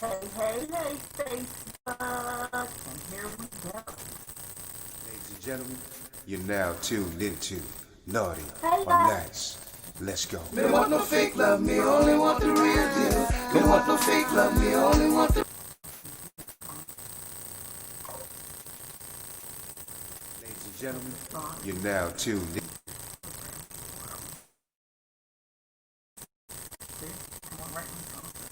Hey, Facebook, and here we go. Ladies and gentlemen, you're now tuned into Naughty Hey, or guys. Nice. Let's go. Me don't want no fake love, me only want the real deal. Me don't want no fake love, me only want the. Ladies and gentlemen, you're now tuned in.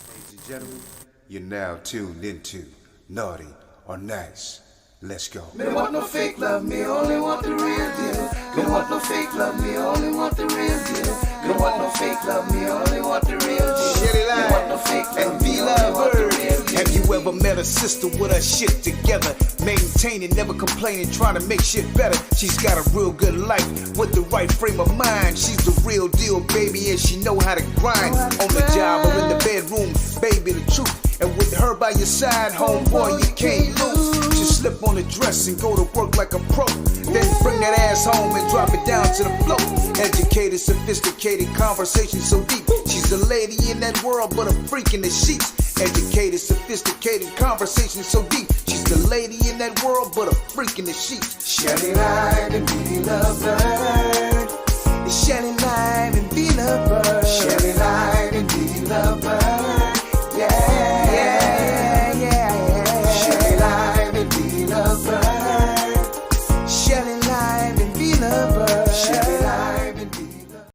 Ladies and gentlemen, you're now tuned into Naughty or Nice. Let's go. Me don't want no fake love, me only want the real deal. Me don't want no fake love, me only want the real deal. Me don't want no fake love, me only want the real deal. Shelly Me don't want no fake love, and me only want the real deal. Have you ever met a sister with her shit together? Maintaining, never complaining, trying to make shit better. She's got a real good life with the right frame of mind. She's the real deal, baby, and she know how to grind. On the job or in the bedroom, baby, the truth. And with her by your side, homeboy, you can't lose. Just slip on the dress and go to work like a pro. Then bring that ass home and drop it down to the floor. Educated, sophisticated, conversation so deep. She's a lady in that world, but a freak in the sheets. Educated, sophisticated, conversation so deep. She's the lady in that world, but a freak in the sheets. Shelly lied and be lovebird. Shelly live and be lovebird. Shelly lied and be lovebird. Yeah, yeah, yeah. Shelly lied and be lovebird. Shelly live and be lovebird. Shelly lied and be lovebird.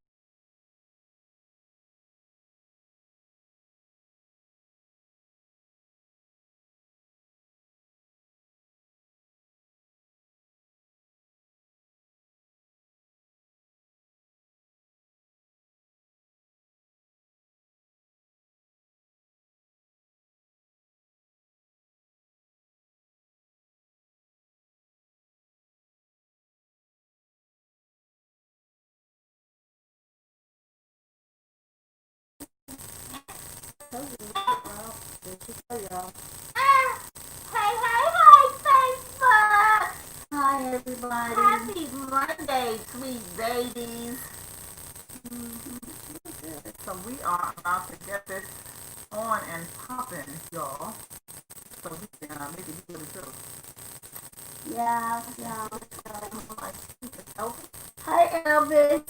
Hey, Facebook. Hi, everybody. Happy Monday, sweet babies. So we are about to get this on and popping, y'all. So we can make it really good. Yeah. Oh, Hi, Elvis.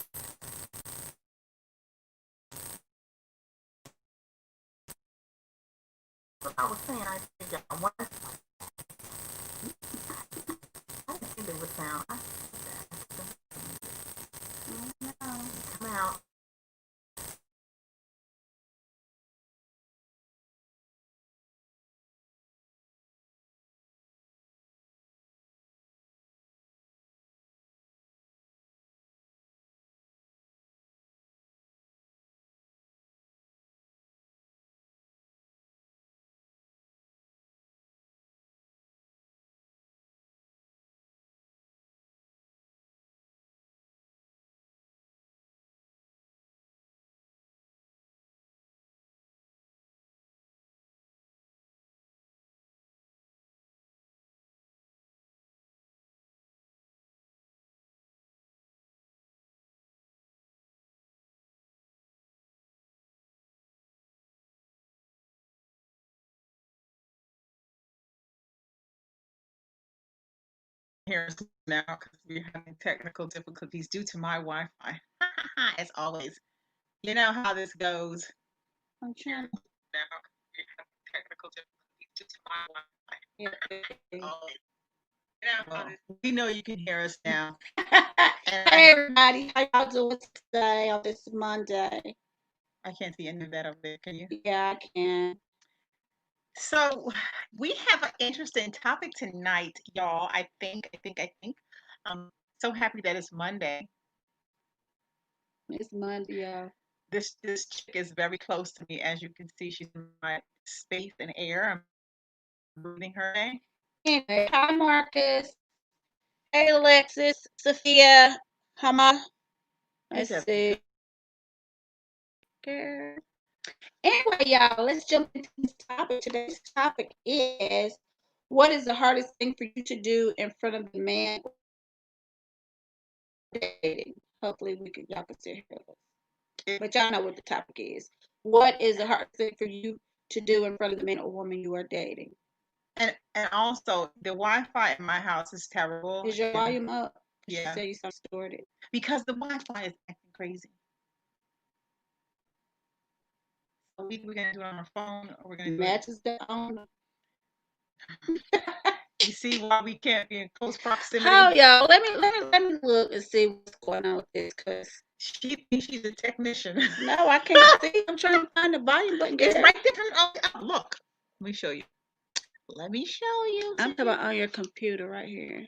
what I was saying, I think I want to. I think it would sound. Come out. Here now because we're having technical difficulties due to my Wi-Fi. As always, you know how this goes. I'm trying. Now we're having technical difficulties due to my Wi-Fi. As always. You know how this, we know you can hear us now. Hey, everybody. How y'all doing today on this Monday? I can't see any of that over there. Can you? Yeah, I can. So we have an interesting topic tonight, y'all. I think. I'm so happy that it's Monday. It's Monday, y'all. This chick is very close to me, as you can see. She's in my space and air. I'm breathing her name. Anyway, hi, Marcus. Hey, Alexis. Sophia. Hama. Let's Hey, see. Girl. Anyway, y'all, let's jump into this topic. Today's topic is, what is the hardest thing for you to do in front of the man dating? Hopefully, y'all can still hear us. But y'all know what the topic is. What is the hardest thing for you to do in front of the man or woman you are dating. And also the Wi-Fi in my house is terrible. Is your volume up? Yeah. She said you sound distorted. Because the Wi-Fi is acting crazy. So we're gonna do it on our phone, or we're gonna do it. Matches the owner. You see why we can't be in close proximity? How y'all? Let me look and see what's going on with this, cause She thinks she's a technician. no, I can't see. I'm trying to find the volume button. It's There. right there. Oh, look. Let me show you. Let me show you. I'm talking about on your computer right here.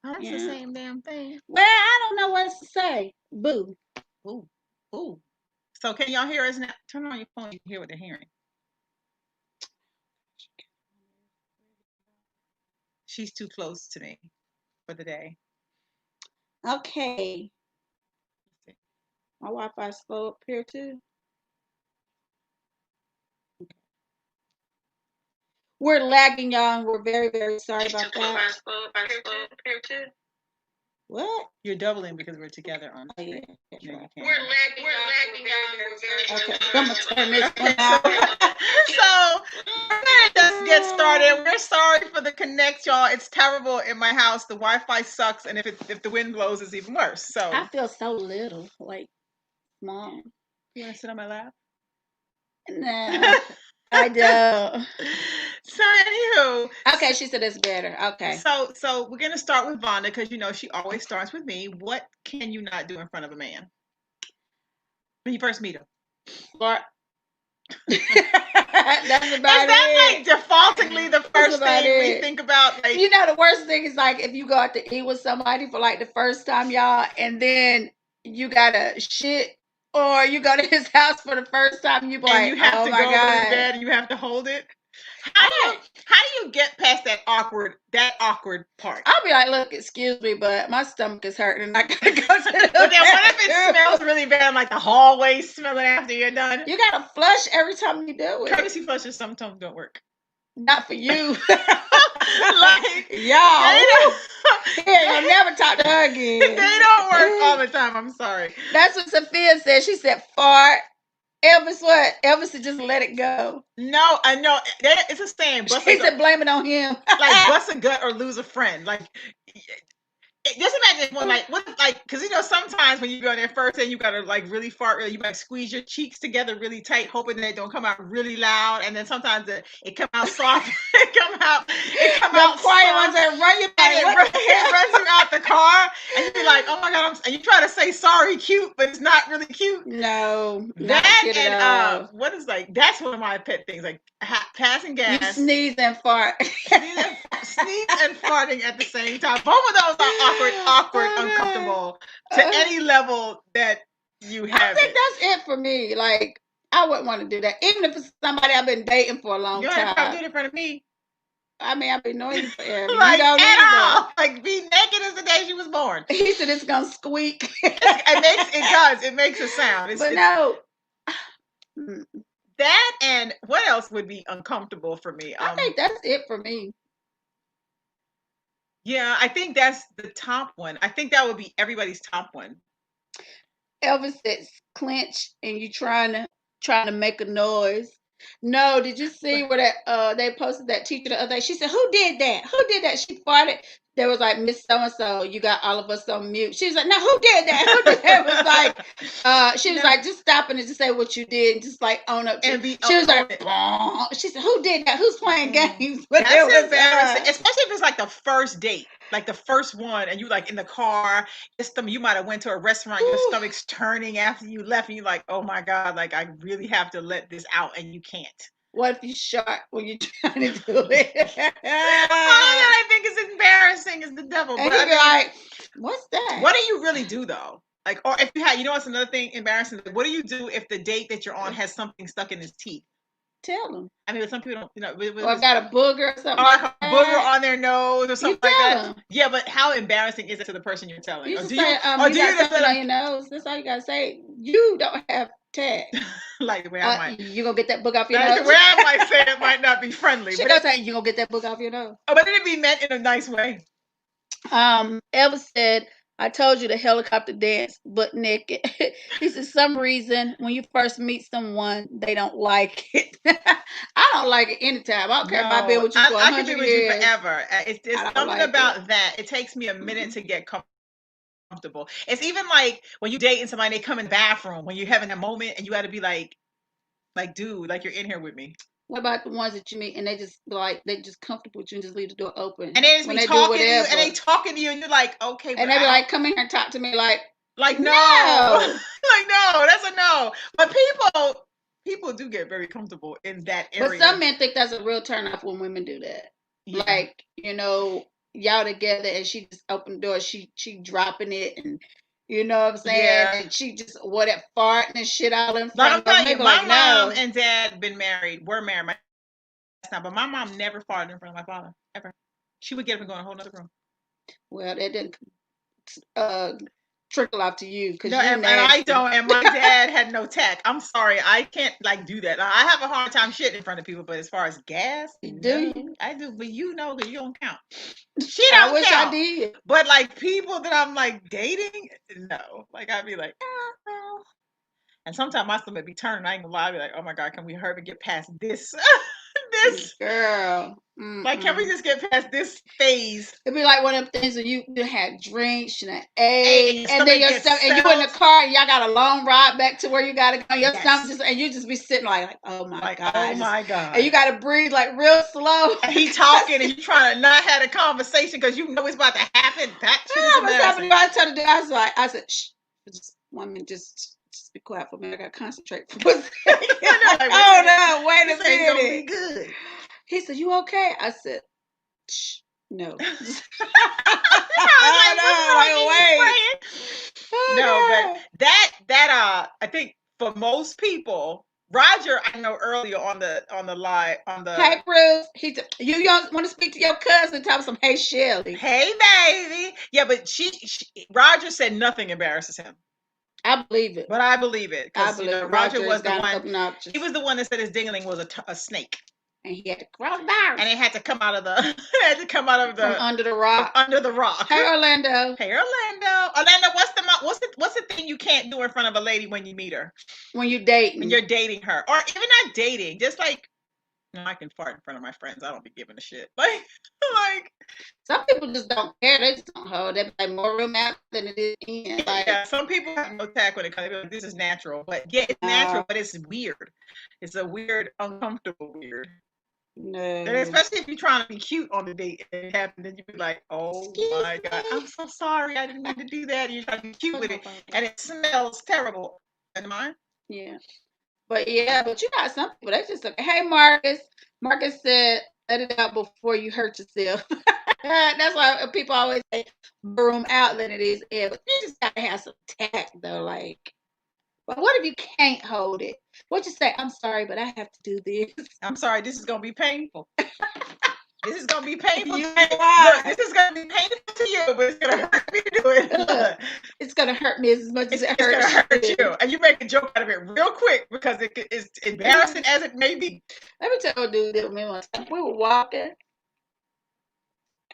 Oh, that's the same damn thing. Well, I don't know what to say. Boo. Ooh. Ooh. So can y'all hear us now? Turn on your phone. You can hear what they're hearing. She's too close to me for the day. Okay. My Wi-Fi is slow up here too. We're lagging, y'all, and we're very, very sorry about that. What? You're doubling because we're together on. Oh, yeah. No, you can't. We're lagging, okay, I'm gonna turn this one out. So we're gonna just get started. We're sorry for the connect, y'all. It's terrible in my house. The Wi-Fi sucks, and if the wind blows, it's even worse. So I feel so little, like small. You want to sit on my lap? No, I don't. So anywho, Okay, she said it's better. Okay. So we're gonna start with Vonda because she always starts with me. What can you not do in front of a man when you first meet him? Fart. That's about Is that it. like defaultingly the first about thing we it. think about? Like, The worst thing is like if you go out to eat with somebody for like the first time, y'all, and then you gotta shit, or you go to his house for the first time, and you be like, you have oh to my go to God. bed and you have to hold it. How do you get past that awkward part? I'll be like, look, excuse me, but my stomach is hurting and I gotta go to the But then what if it bathroom? smells really bad, like the hallway smelling after you're done? You gotta flush every time you do it. Courtesy flushes sometimes don't work. Not for you. Like, y'all. You'll never talk to her again. They don't work all the time. I'm sorry. That's what Sophia said. She said fart. Elvis, what? Elvis said just let it go. No, I know. It's a saying. She said blame it on him. Like bust a gut or lose a friend. Like, just imagine when because sometimes when you go there first and you gotta like really fart, you might squeeze your cheeks together really tight, hoping that it don't come out really loud, and then sometimes it come out soft. it come out quiet ones that run you back. It runs you out the car, and you be like, oh my God, and you try to say sorry, cute, but it's not really cute. No, that and what is that's one of my pet things, like passing gas. You sneeze and fart. Sneeze and farting at the same time. Both of those are awkward, uncomfortable to any level that you have. I think that's it for me. Like, I wouldn't want to do that, even if it's somebody I've been dating for a long time. You ain't probably do it in front of me. I mean, I've been knowing you forever. Like, you don't at all. Like, be naked as the day she was born. He said it's gonna squeak. It makes a sound. No. That and what else would be uncomfortable for me? I think that's it for me. Yeah, I think that's the top one. I think that would be everybody's top one. Elvis says clench and you trying to make a noise. No, did you see where that they posted that teacher the other day? She said, "Who did that? Who did that?" She farted. There was like, "Miss So and So, you got all of us on mute." She was like, "No, who did that? Who did that?" It was like, she was like, "Just stop and just say what you did and just like own up to it." She was like, "Bah." She said, "Who did that? Who's playing games?" But that's embarrassing, especially if it's like the first date. Like the first one, and you like in the car, you might have went to a restaurant, your stomach's turning after you left, and you're like, oh my God, like I really have to let this out, and you can't. What if you shot when you're trying to do it? All that I think is embarrassing is the devil. And but you'd be like, what's that? What do you really do though? Like, or if you had, what's another thing embarrassing? What do you do if the date that you're on has something stuck in his teeth? Tell them. I mean, some people don't, or got a booger or something. Or like a booger on their nose or something like that. Them. Yeah, but how embarrassing is it to the person you're telling? You or just do say, you got something on your nose. That's all you gotta say. You don't have tag. Like the way I might. You gonna get that book off your nose? The way I might say it might not be friendly. She gonna say you gonna get that book off your nose. Oh, but it'd be meant in a nice way. Elvis said, I told you the helicopter dance, butt naked. He said, some reason when you first meet someone, they don't like it. I don't like it anytime. I don't care if I've been No, with you for I could 100 be with you years. forever. It's I don't something like about it. that. It takes me a minute to get comfortable. It's even like when you dating somebody, they come in the bathroom when you're having a moment, and you got to be like, dude, like you're in here with me. What about the ones that you meet and they just comfortable with you and just leave the door open And they just when be they do talking to you, and whatever, they talking to you, and you're like, okay, but and they I be don't like, "Come in here and talk to me," like, like no, no. like no, that's a no. But people do get very comfortable in that But area. some men think that's a real turn off when women do that. Yeah. Like, y'all together and she just opened the door, she dropping it, and you know what I'm saying? Yeah. And she just farting and shit all in Like front I'm of them. telling They you, be my like, mom no. and dad were married. But my mom never farted in front of my father ever. She would get up and go in a whole other room. Well, that didn't trickle out to you because No, you and I nasty. don't. And my dad had no tech. I'm sorry, I can't like do that. I have a hard time shitting in front of people, but as far as gas, Do no, you? I do. But because you don't count. She I don't wish I count. did. But like people that I'm like dating, no. Like I'd be like, no. And sometimes my stomach be turning. I ain't gonna lie. I'd be like, oh my god, can we hurry and get past this? this. Girl. Like, can we just get past this phase? It'd be like one of them things where you had drinks and Hey, ate, and then your stomach, and you in the car, and y'all got a long ride back to where you gotta go. Your stomach and you just be sitting like, oh my god, oh my god, and you gotta breathe like real slow. And he talking, and you trying to not have a conversation because you know it's about to happen. That shit is embarrassing. I said, shh, just 1 minute, just be quiet for a minute. I gotta concentrate for a second. Oh no, wait a this ain't gonna be minute. good. He said, you okay? I said, shh, no. No, but I think for most people, Roger, I know earlier on the live on the. Hey Bruce, you want to speak to your cousin? Tell him some. Hey Shelly. Hey baby, yeah, but Roger said nothing embarrasses him. I believe it. But I believe it because Roger was the one. Obnoxious. He was the one that said his dingling was a snake. And he had to crawl down. And it had to come out of the. From under the rock. Under the rock. Hey Orlando. Hey Orlando. Orlando, what's the thing you can't do in front of a lady when you meet her? When you're dating. When you're dating her, or even not dating, just like. No, I can fart in front of my friends. I don't be giving a shit. Like some people just don't care. They just don't hold. They're like more room out than it is in. Like, yeah, some people have no tact when it comes. Like, this is natural, but yeah, it's natural, but it's weird. It's a weird, uncomfortable weird. No. And especially if you're trying to be cute on the date and it happens, then you be like, oh my god, I'm so sorry, I didn't mean to do that. And you're trying to be cute with it, and it smells terrible. And mine? Yeah. But you got some people, they just like, hey Marcus. Marcus said, let it out before you hurt yourself. That's why people always say room out than it is air. But you just gotta have some tact though. Like, but what if you can't hold it? What you say? I'm sorry, but I have to do this. I'm sorry, this is gonna be painful. This is gonna be painful. Look, this is gonna be painful to you, but it's gonna hurt me to do it. It's gonna hurt me as much as it hurts. It's gonna hurt you, and you make a joke out of it real quick because it's embarrassing as it may be. Let me tell a dude that with me one time. We were walking,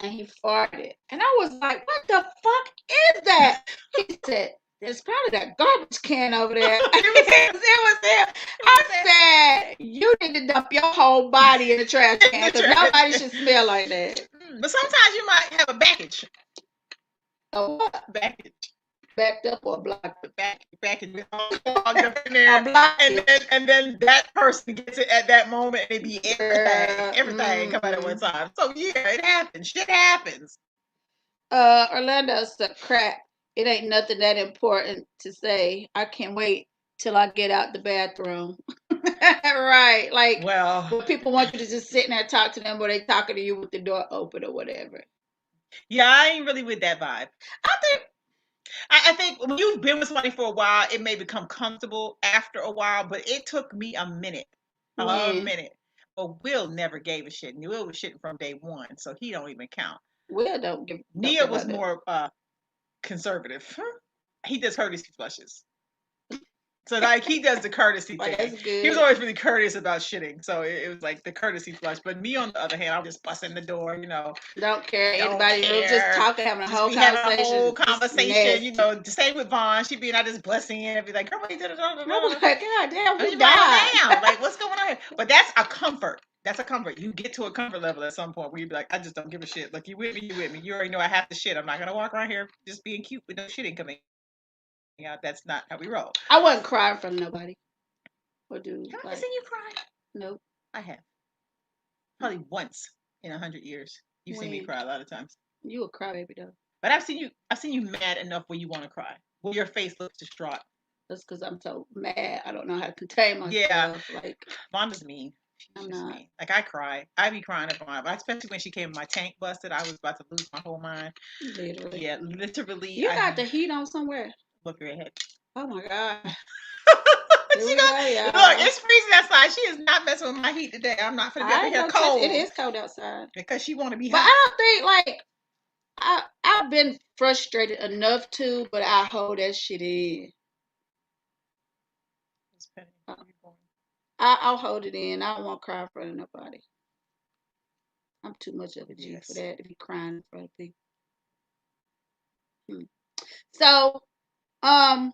and he farted, and I was like, "What the fuck is that?" He said, "There's probably that garbage can over there." It was him. I said, "You need to dump your whole body in the trash can because nobody should smell like that." But sometimes you might have a baggage. A what? Baggage. Backed up or blocked? Baggage clogged up in there, and then that person gets it at that moment, and it be everything come out at one time. So yeah, it happens. Shit happens. Orlando said, "Crap. It ain't nothing that important to say. I can't wait till I get out the bathroom." Right. Like, well, people want you to just sit in there and talk to them, or they talking to you with the door open or whatever. Yeah, I ain't really with that vibe. I think when you've been with somebody for a while, it may become comfortable after a while, but it took me a minute. A minute. But Will never gave a shit. Will was shitting from day one, so he don't even count. Will don't give. Nia was more conservative. He just heard his flushes. So like he does the courtesy Well, thing. that's good. He was always really courteous about shitting. So it was like the courtesy flush. But me on the other hand, I was just busting the door, Don't care. Don't Anybody in the room, just care. talking, having a Just whole be having a conversation. whole Just conversation, nasty. the same with Vaughn. She'd be, and I just bust in and be like, girl, what you did it? I'm like, God damn, You who died. died? Like, what's going on here? But that's a comfort. That's a comfort. You get to a comfort level at some point where you be like, I just don't give a shit. Like, you with me, you with me. You already know I have to shit. I'm not going to walk around here just being cute with no shitting coming out. That's not how we roll. I wasn't crying for nobody. Or do Have I like, seen you cry? nope. I have. Probably once in 100 years. You've seen me When? cry a lot of times. You a crybaby though. But I've seen you mad enough where you want to cry. Where your face looks distraught. That's because I'm so mad. I don't know how to contain myself. Yeah. Like, Vonda's mean. I'm She's not. mean. Like I cry. I be crying at Vonda, especially when she came. My tank busted. I was about to lose my whole mind. Literally. Yeah, literally. You got the heat on somewhere. Look your head. Oh my God. She Here we goes, go, y'all. look, it's freezing outside. She is not messing with my heat today. I'm not gonna be up I in here ain't gonna touch cold. it. It is cold outside. Because she want to be But hot. I don't think like I've been frustrated enough to, but I hold that shit in. I'll hold it in. I don't want to cry in front of nobody. I'm too much of a G for that to be crying in front of people. So, Elvis,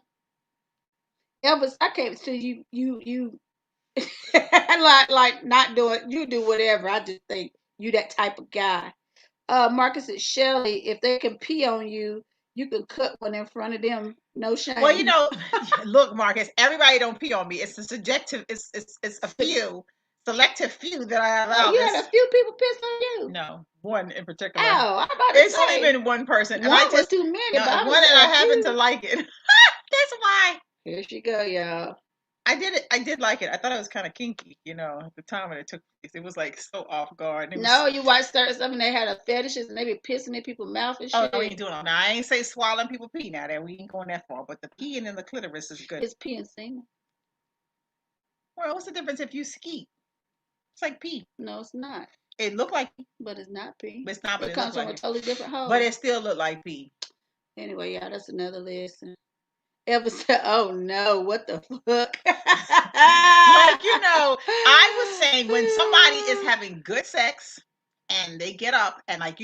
I can't see you like not doing. You do whatever. I just think you that type of guy. Marcus and Shelley, if they can pee on you, you can cut one in front of them. No shame. Well, look, Marcus, everybody don't pee on me. It's a subjective. It's a few selective few that I allow. You had a few people piss on you. No, one in particular. Oh, I'm about to it's say, only been one person, and one I just was too many. no, But one, and I happen to like it. That's why. Here she go, y'all. I did it. I did like it. I thought it was kind of kinky, at the time when it took place. It was like so off guard. No, you watched certain stuff and they had a fetishes and they be pissing in people's mouth and shit. Oh, we ain't doing it. Now I ain't say swallowing people pee now that we ain't going that far, but the peeing in the clitoris is good. It's pee and semen. Well, what's the difference if you ski? It's like pee. No, it's not. It looked like pee. But it's not pee. It's not, but it it comes looked from like a totally different hole. But it still looked like pee. Anyway, y'all, that's another lesson. Ever said, oh no, what the fuck? I was saying when somebody is having good sex and they get up and 99.9% of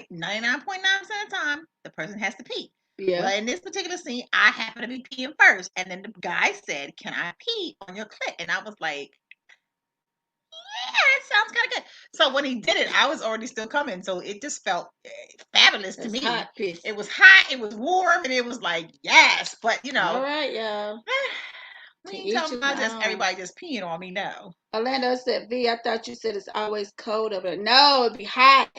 the time, the person has to pee. Yeah. Well, in this particular scene, I happen to be peeing first. And then the guy said, can I pee on your clit? And I was like, yeah, that sounds kind of good. So when he did it, I was already still coming. So it just felt fabulous to me. Hot piss. It was hot, it was warm, and it was like, yes. But, All right, y'all. We ain't talking about just everybody just peeing on me now. Orlando said, V, I thought you said it's always cold over there. No, it'd be hot.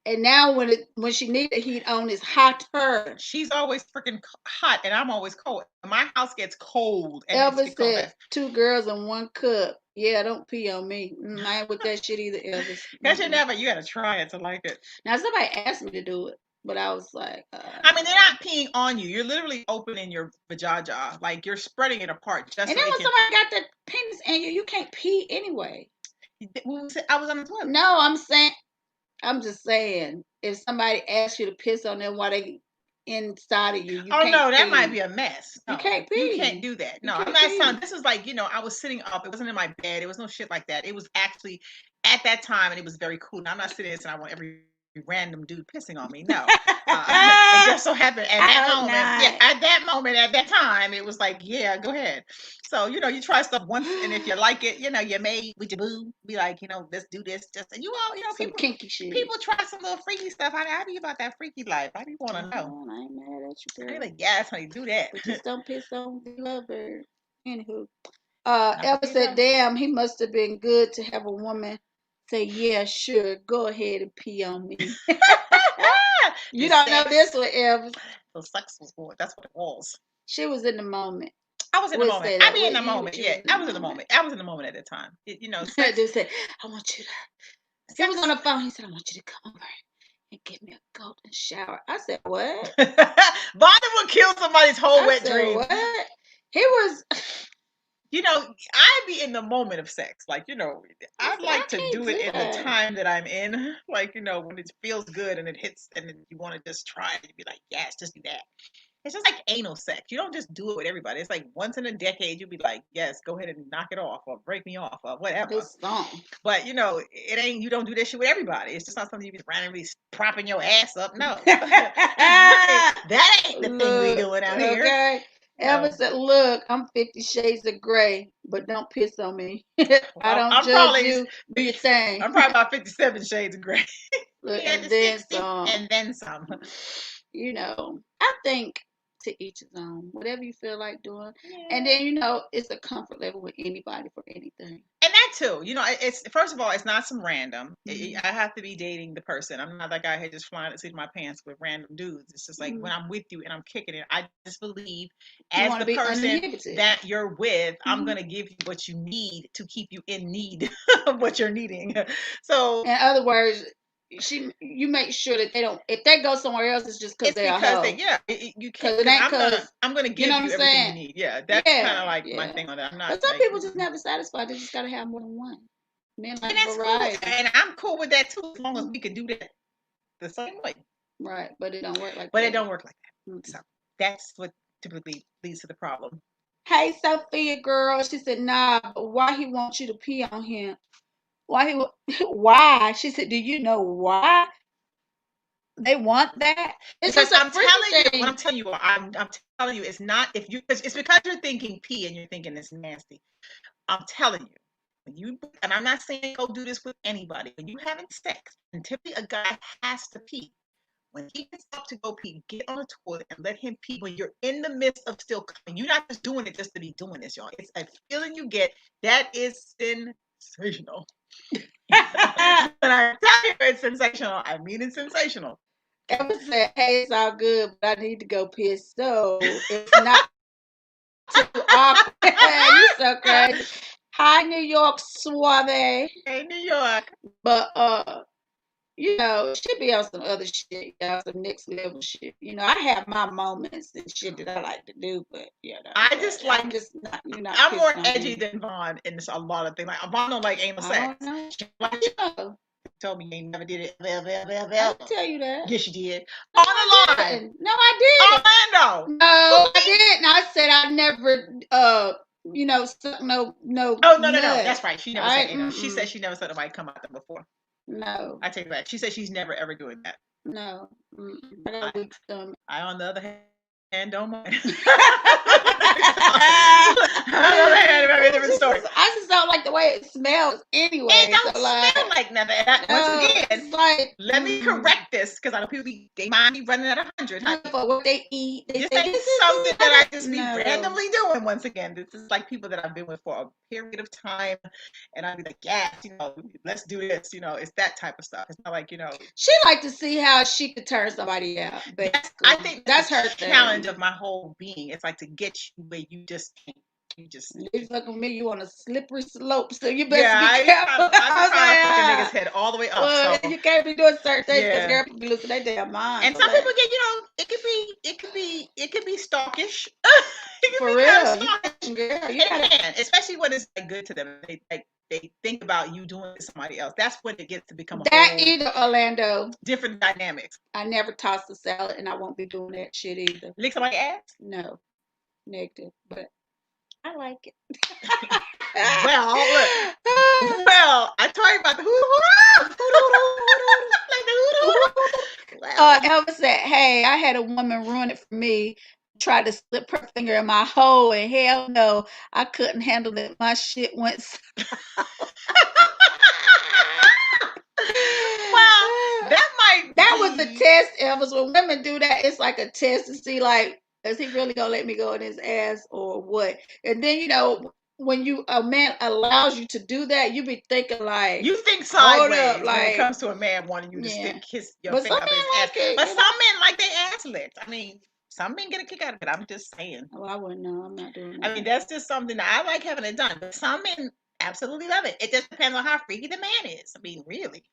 And now when she needs the heat on, it's hotter. She's always freaking hot, and I'm always cold. My house gets cold. And Elvis said, 2 girls in 1 cup. Yeah, don't pee on me. I ain't with that shit either, Elvis. Because you gotta try it to like it. Now, somebody asked me to do it, but I was like... I mean, they're not peeing on you. You're literally opening your vajayjay. Like, you're spreading it apart. Just and so then when somebody got the penis in you, you can't pee anyway. I was on the toilet. No, I'm just saying, if somebody asks you to piss on them while they inside of you, you can't no, that pee. might be a mess. No, you can't pee. You can't do that. No, I'm not saying this is like, I was sitting up. It wasn't in my bed. It was no shit like that. It was actually at that time, and it was very cool. Now, I'm not sitting there saying I want every random dude pissing on me. No. It just so happened at that moment, at that time, it was like, yeah, go ahead. So, you try stuff once, and if you like it, you may with your boo be like, let's do this. Just and some people kinky shit. People try some little freaky stuff. I be about that freaky life. I be want to know. I ain't mad at you, girl. They're like, yes, honey, do that. But just don't piss on the lover. Anywho, Elvis said, damn, he must have been good to have a woman say, yeah, sure, go ahead and pee on me. You don't know this one, Elvis. The sex was good. That's what it was. She was in the moment. I was in the moment. I be in the moment. Yeah, I was in the moment. I was in the moment at the time. Sex. Dude said, I want you to. He was on the phone. He said, I want you to come over and give me a golden shower. I said, what? Bonnie would kill somebody's whole wet dream. What? He was. I be in the moment of sex. Like, I'd like to do it in the time that I'm in. Like, when it feels good and it hits and you want to just try it. You'd be like, yes, just do that. It's just like anal sex. You don't just do it with everybody. It's like once in a decade, you'll be like, yes, go ahead and knock it off or break me off or whatever. This song. But it ain't, you don't do this shit with everybody. It's just not something you be randomly propping your ass up. No. That ain't the thing we doing out here. Okay. No. Elvis said, look, I'm 50 Shades of Grey, but don't piss on me. I don't I'm judge probably- you. Do your thing. I'm probably about 57 shades of gray. Look, Yeah, and the then 60, some. and then some. You know, I think to each his own. Whatever you feel like doing. And then, you know, it's a comfort level with anybody for anything. And that too, it's first of all, it's not some random. I have to be dating the person. I'm not that guy here just flying at the seat of my pants with random dudes. It's just like when I'm with you and I'm kicking it, I just believe as wanna the be person uninhibited. that you're with, I'm gonna give you what you need to keep you in need of what you're needing. So In other words, you make sure that they don't, if they go somewhere else, it's just because it's they're a because hoe. you 'Cause can't. it ain't I'm gonna give you know you what I'm everything saying? you need. Yeah, that's Yeah, kind of like my yeah. thing on that. I'm not. But some like, people just never satisfied. They just gotta have more than one. Men like and that's variety. cool, and I'm cool with that too, as long as we can do that the same way. Right, but it don't work like But that. it don't work like that. Mm-mm. So that's what typically leads to the problem. Hey, Sophia girl, she said, nah, but why he wants you to pee on him? Why? She said, do you know why they want that? It's Because just a I'm freaky telling you, thing. what I'm telling you, it's not it's because you're thinking pee and you're thinking it's nasty. I'm telling you, and I'm not saying go do this with anybody. When you having sex, and typically a guy has to pee. When he gets up to go pee, get on the toilet and let him pee when you're in the midst of still coming. You're not just doing it just to be doing this, y'all. It's a feeling you get that is sensational. When I tell you it's sensational, I mean it's sensational. Ever said, hey, it's all good, but I need to go piss. So it's not too awkward. You so crazy. Hi, New York suave. Hey, New York. But you know, it should be on some other shit, y'all, some next level shit. You know, I have my moments and shit that I like to do, but you know, I just like. I'm just not. You're not. I'm more pissing on edgy me. than Vaughn in a lot of things. Like Vaughn don't like anal I sex. don't know. She like You know, told me you ain't never did it. I can tell you that. Yes, you did. No, On the I line. didn't. No, I didn't. Orlando. No, I didn't. I said I never, you know, suck no. Oh no. nut. That's right. She never said anal. She mm-mm. said she never said nobody come out there before. No, I take it back. She said she's never ever doing that. no. Mm-mm. I got a weak stomach. I, on the other hand, don't mind. On the other hand, very different story. I just don't like the way it smells anyway. It don't so like, smell like nothing. And no, once again, it's like, let me correct this because I know people they mind me running at 100. for what they eat. They This say ain't this is something that I just be no. randomly doing. Once again, this is like people that I've been with for a period of time, and I'd be like, "Yeah, let's do this." It's that type of stuff. It's not like She like to see how she could turn somebody out. Basically, I think that's her the challenge of my whole being. It's like to get you where you just can't. You just You fuck with me, you on a slippery slope, so you better yeah. be careful. I'm trying to fuck a like, nigga's head all the way up. well, So. you can't be doing certain things because Yeah. girl people be losing their damn mind. And for some that. people get, it could be stalkish. It could For be real, kind of stalkish. girl, you It gotta. can, especially when it's like good to them. They think about you doing it to somebody else. That's when it gets to become a That whole either, Orlando. different dynamics. I never toss a salad, and I won't be doing that shit either. Lick somebody's ass. No, negative, but I like it. Well, look. Well, I told you about the hoo-hoo. Like the hoo-hoo. Well, Elvis said, "Hey, I had a woman ruin it for me. Tried to slip her finger in my hole, and hell no, I couldn't handle it. My shit went." well, that was the test, Elvis. When women do that, it's like a test to see, like, is he really gonna let me go in his ass or what? And then when a man allows you to do that, you be thinking like, you think hold sideways up, when like, it comes to a man wanting you to yeah. stick your But finger some up his men ass. like it, But you some know? men like their ass licked. I mean, some men get a kick out of it. I'm just saying. Oh, I wouldn't know. I'm not doing that. I mean, that's just something that I like having it done. But some men absolutely love it. It just depends on how freaky the man is. I mean, really.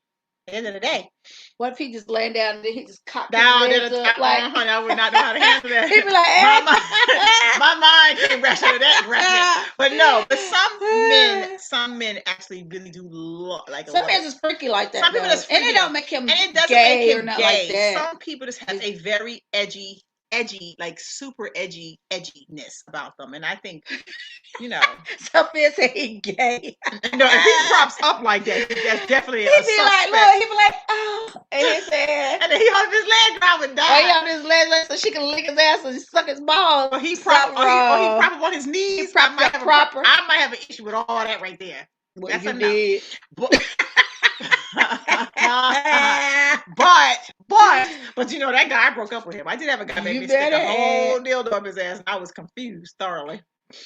At the end of the day. What if he just laying down and then he just cocked his No, legs up like honey, I would not know how to handle that. he be like, my mind can't rush into that aggressive. But no, but some men actually really do like some men just freaky like that. Some people just and it freaky. don't make him And it doesn't gay make him or not gay. like that. Some people just have a very edgy edgy, like super edginess about them. And I think, you know, Sophia said he gay. no, if he props up like that, that's definitely He'd a be like, suspect. look, he'd be like, oh, and he said, And then he hold his leg around and oh, die. he on his leg so she can lick his ass and suck his balls. Or he prop Something or he wrong. prop him on his knees. He propped up proper. I might have an issue with all that right there. Well, That's you enough. did. But you know, that guy, I broke up with him. I did have a guy make me stick a whole dildo up his ass, and I was confused thoroughly.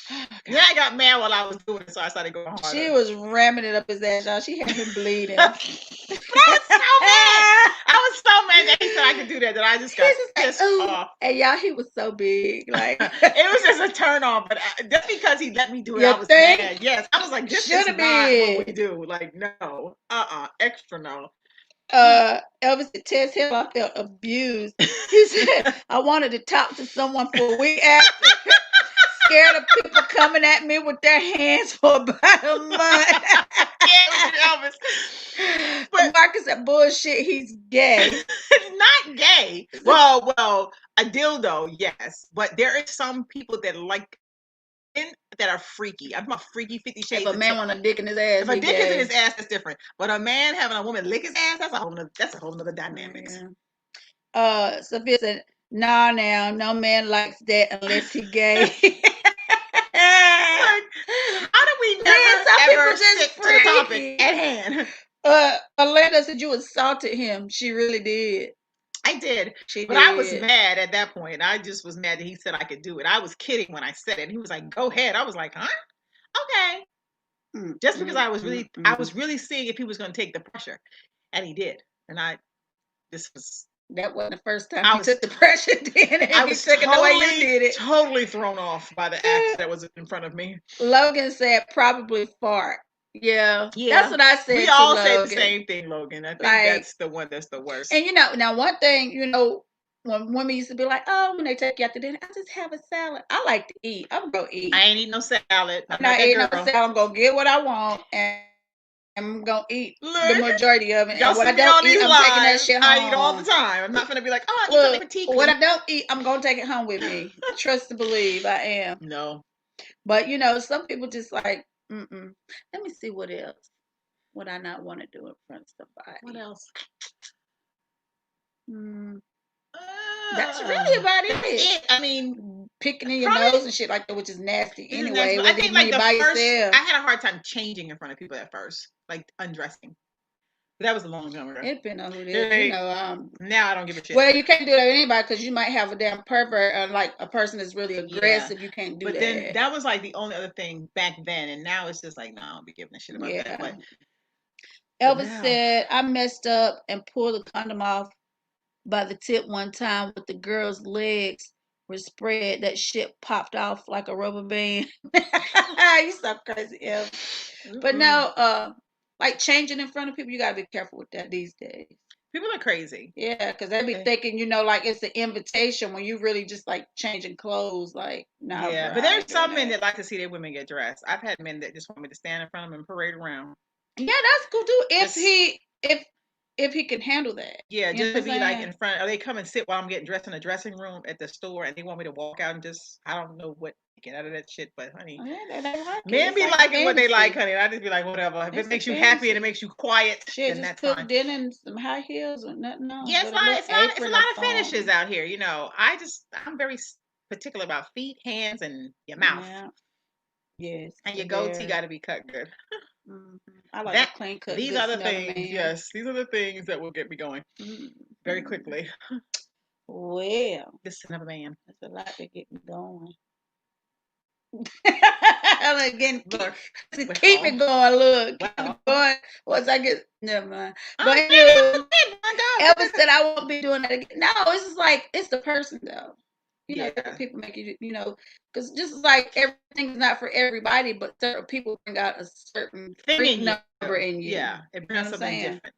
Then I got mad while I was doing it, so I started going harder. She was ramming it up his ass, y'all. She had him bleeding. But I was so mad. I was so mad that he said I could do that I just got pissed off. And y'all, he was so big. Like it was just a turn on, but just because he let me do it, You I was think? mad. Yes, I was like, this Shoulda is not been. what we do. Like, no, extra no. Elvis said, Tess Hill, I felt abused. He said, I wanted to talk to someone for a week after. Scared of people coming at me with their hands for about a month. Elvis. But Marcus said, bullshit, he's gay. Not gay. Well, a dildo, yes. But there are some people that like that are freaky. I'm about freaky 50 Shades. If a man want a dick in his ass, if a dick is in his ass, that's different. But a man having a woman lick his ass, that's a whole nother dynamics. Yeah. Sophia said, nah, now no man likes that unless he gay. Like, how do we never stick to the topic at hand? Alenda said you assaulted him. She really did. I did. She but did. I was mad at that point. I just was mad that he said I could do it. I was kidding when I said it. And he was like, go ahead. I was like, huh? Okay. Just because I was really seeing if he was going to take the pressure. And he did. And that wasn't the first time he took the pressure. Then I was took it the way you did it. Totally thrown off by the act that was in front of me. Logan said probably fart. Yeah, that's what I said. We all say the same thing, Logan. I think that's the one that's the worst. And now one thing, when women used to be like, oh, when they take you out to dinner, I just have a salad. I like to eat. I'm gonna eat. I ain't eating no salad. I'm not eating no salad. I'm gonna get what I want and I'm gonna eat the majority of it. And what I don't eat, I'm taking that shit home. I eat all the time. I'm not gonna be like, oh, I eat something petite. What I don't eat, I'm gonna take it home with me. Trust to believe, I am. No. But some people just like, let me see what else. What I not want to do in front of somebody. What else? That's really about it. I mean, picking in your nose and shit like that, which is nasty anyway. I think like the first, I had a hard time changing in front of people at first, like undressing. But that was a long time ago. It depends on who it is. Now I don't give a shit. Well, you can't do that with anybody because you might have a damn pervert or like a person that's really aggressive. You can't do that. But then that was like the only other thing back then, and now it's just like, no, I don't be giving a shit about that. But Elvis said, I messed up and pulled the condom off by the tip one time with the girl's legs were spread. That shit popped off like a rubber band. You so crazy, Elvis. But no, like changing in front of people, you gotta be careful with that these days. People are crazy. Yeah, because they be thinking, like it's an invitation when you really just like changing clothes. Like, nah. Yeah, but there's some men that like to see their women get dressed. I've had men that just want me to stand in front of them and parade around. Yeah, that's cool too. If he can handle that. Yeah, just to be like in front. Or they come and sit while I'm getting dressed in the dressing room at the store, and they want me to walk out and just, I don't know what to get out of that shit, but honey, men be liking what they like, honey. And I just be like, whatever. If it makes you happy and it makes you quiet, then that's fine. Cook dinner and some high heels or nothing else. Yeah, it's a lot of finishes out here. I'm very particular about feet, hands, and your mouth. Yeah. Yes. And your goatee got to be cut good. I like that clean cut. These are the things. Yes, these are the things that will get me going very quickly. Well, this is another man. That's a lot to get me going. Again, keep it going. Look, keep it going. Once I get, never mind. But Elvis said I won't be doing that again. No, it's just like it's the person though. People make you, because just like everything's not for everybody, but certain people bring out a certain freak number in you. Yeah, it brings something different.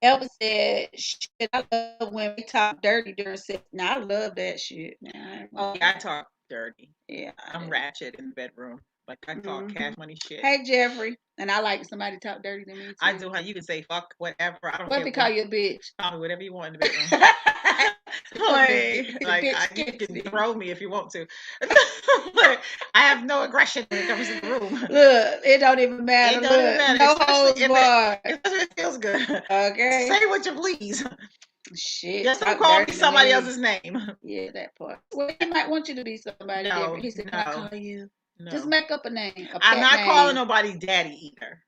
Elvis said, shit, I love when we talk dirty during sex. Now, I love that shit. I talk dirty. Yeah. I'm ratchet in the bedroom. Like, I talk cash money shit. Hey, Jeffrey. And I like somebody talk dirty to me, too. I do. You can say fuck, whatever. I don't care. What if he call you a bitch? Call me whatever you want in the bedroom. You can throw me if you want to. But I have no aggression when it comes to the room. Look, it don't even matter. It don't even matter. No Especially holds barred. especially if it feels good. Okay. Say what you please. Shit. Just don't talk call me dirty to somebody me. else's name. Yeah, that part. Well, he might want you to be somebody No, different. He said, "Can I no, call you?" no. Just make up a name. A I'm pet not name. calling nobody daddy either.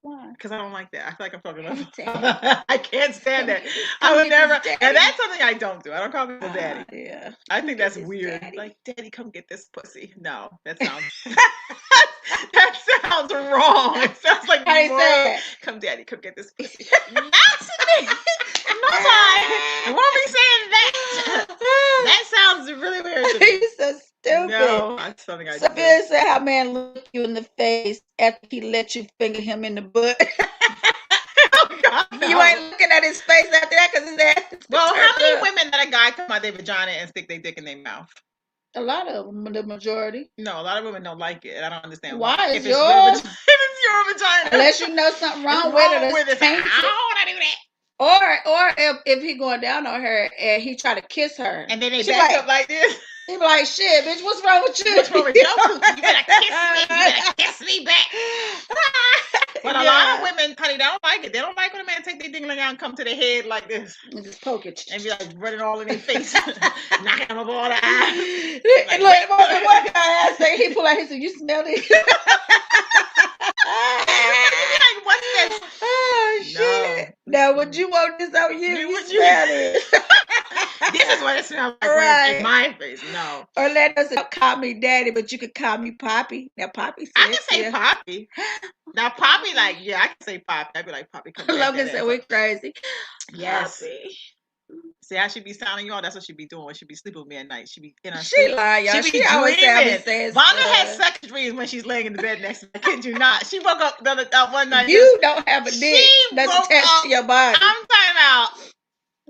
Why? Because I don't like that. I feel like I'm talking Hey, about. I can't stand that. I Come would get never. this Now daddy. that's something I don't do. I don't call people daddy. Yeah. I think get that's this weird. daddy. Like, daddy, come get this pussy. No, that sounds. that sounds wrong. It sounds like How they more. say it? Come, daddy, come get this pussy. Not me. No time. I won't be saying that. That sounds really weird to me. You're so stupid. No, that's something I So do. Bill said how man look you in the face after he let you finger him in the butt. Oh, God, no. You ain't looking at his face after that because his ass is Well, how turned many up. women let a guy come out their vagina and stick their dick in their mouth? A lot of them, the majority. No, a lot of women don't like it, and I don't understand Why? why. It's If it's yours? if it's your vagina, Unless you know something wrong with it, with it's it. I tainted. don't want to do that. Or if he going down on her and he try to kiss her, And then they she back like, up like this. he be like, shit, bitch, what's wrong with you? What's wrong with your coochie? You better kiss me. You better kiss me back. But a lot of women, honey, they don't like it. They don't like when a man take their dingling out and come to their head like this. And just poke it. And be like running all in their face. Knocking them up all the eyes. And look, one guy asked, he pulled out, he said, you smell it? Like, what's this? Oh, shit. Now, would you want this on you? You smell it. This is what it smells like Right. in my face. No. Orlando said, call me daddy, but you could call me Poppy. Now, Poppy said, I can say Poppy. Now, Poppy, like, yeah, I can say Poppy. I'd be like, Poppy, come back. Logan said, we're crazy. Yes. Poppy. See, I should be sounding you all. That's what she be doing when she be sleeping with me at night. She be in her She sleep. lying, y'all. She be She always dreaming. saying Vonda stuff. has sex dreams when she's laying in the bed next to me. I kid you not. She woke up the other one night. You don't have a dick She that's woke attached up- to your body. I'm talking about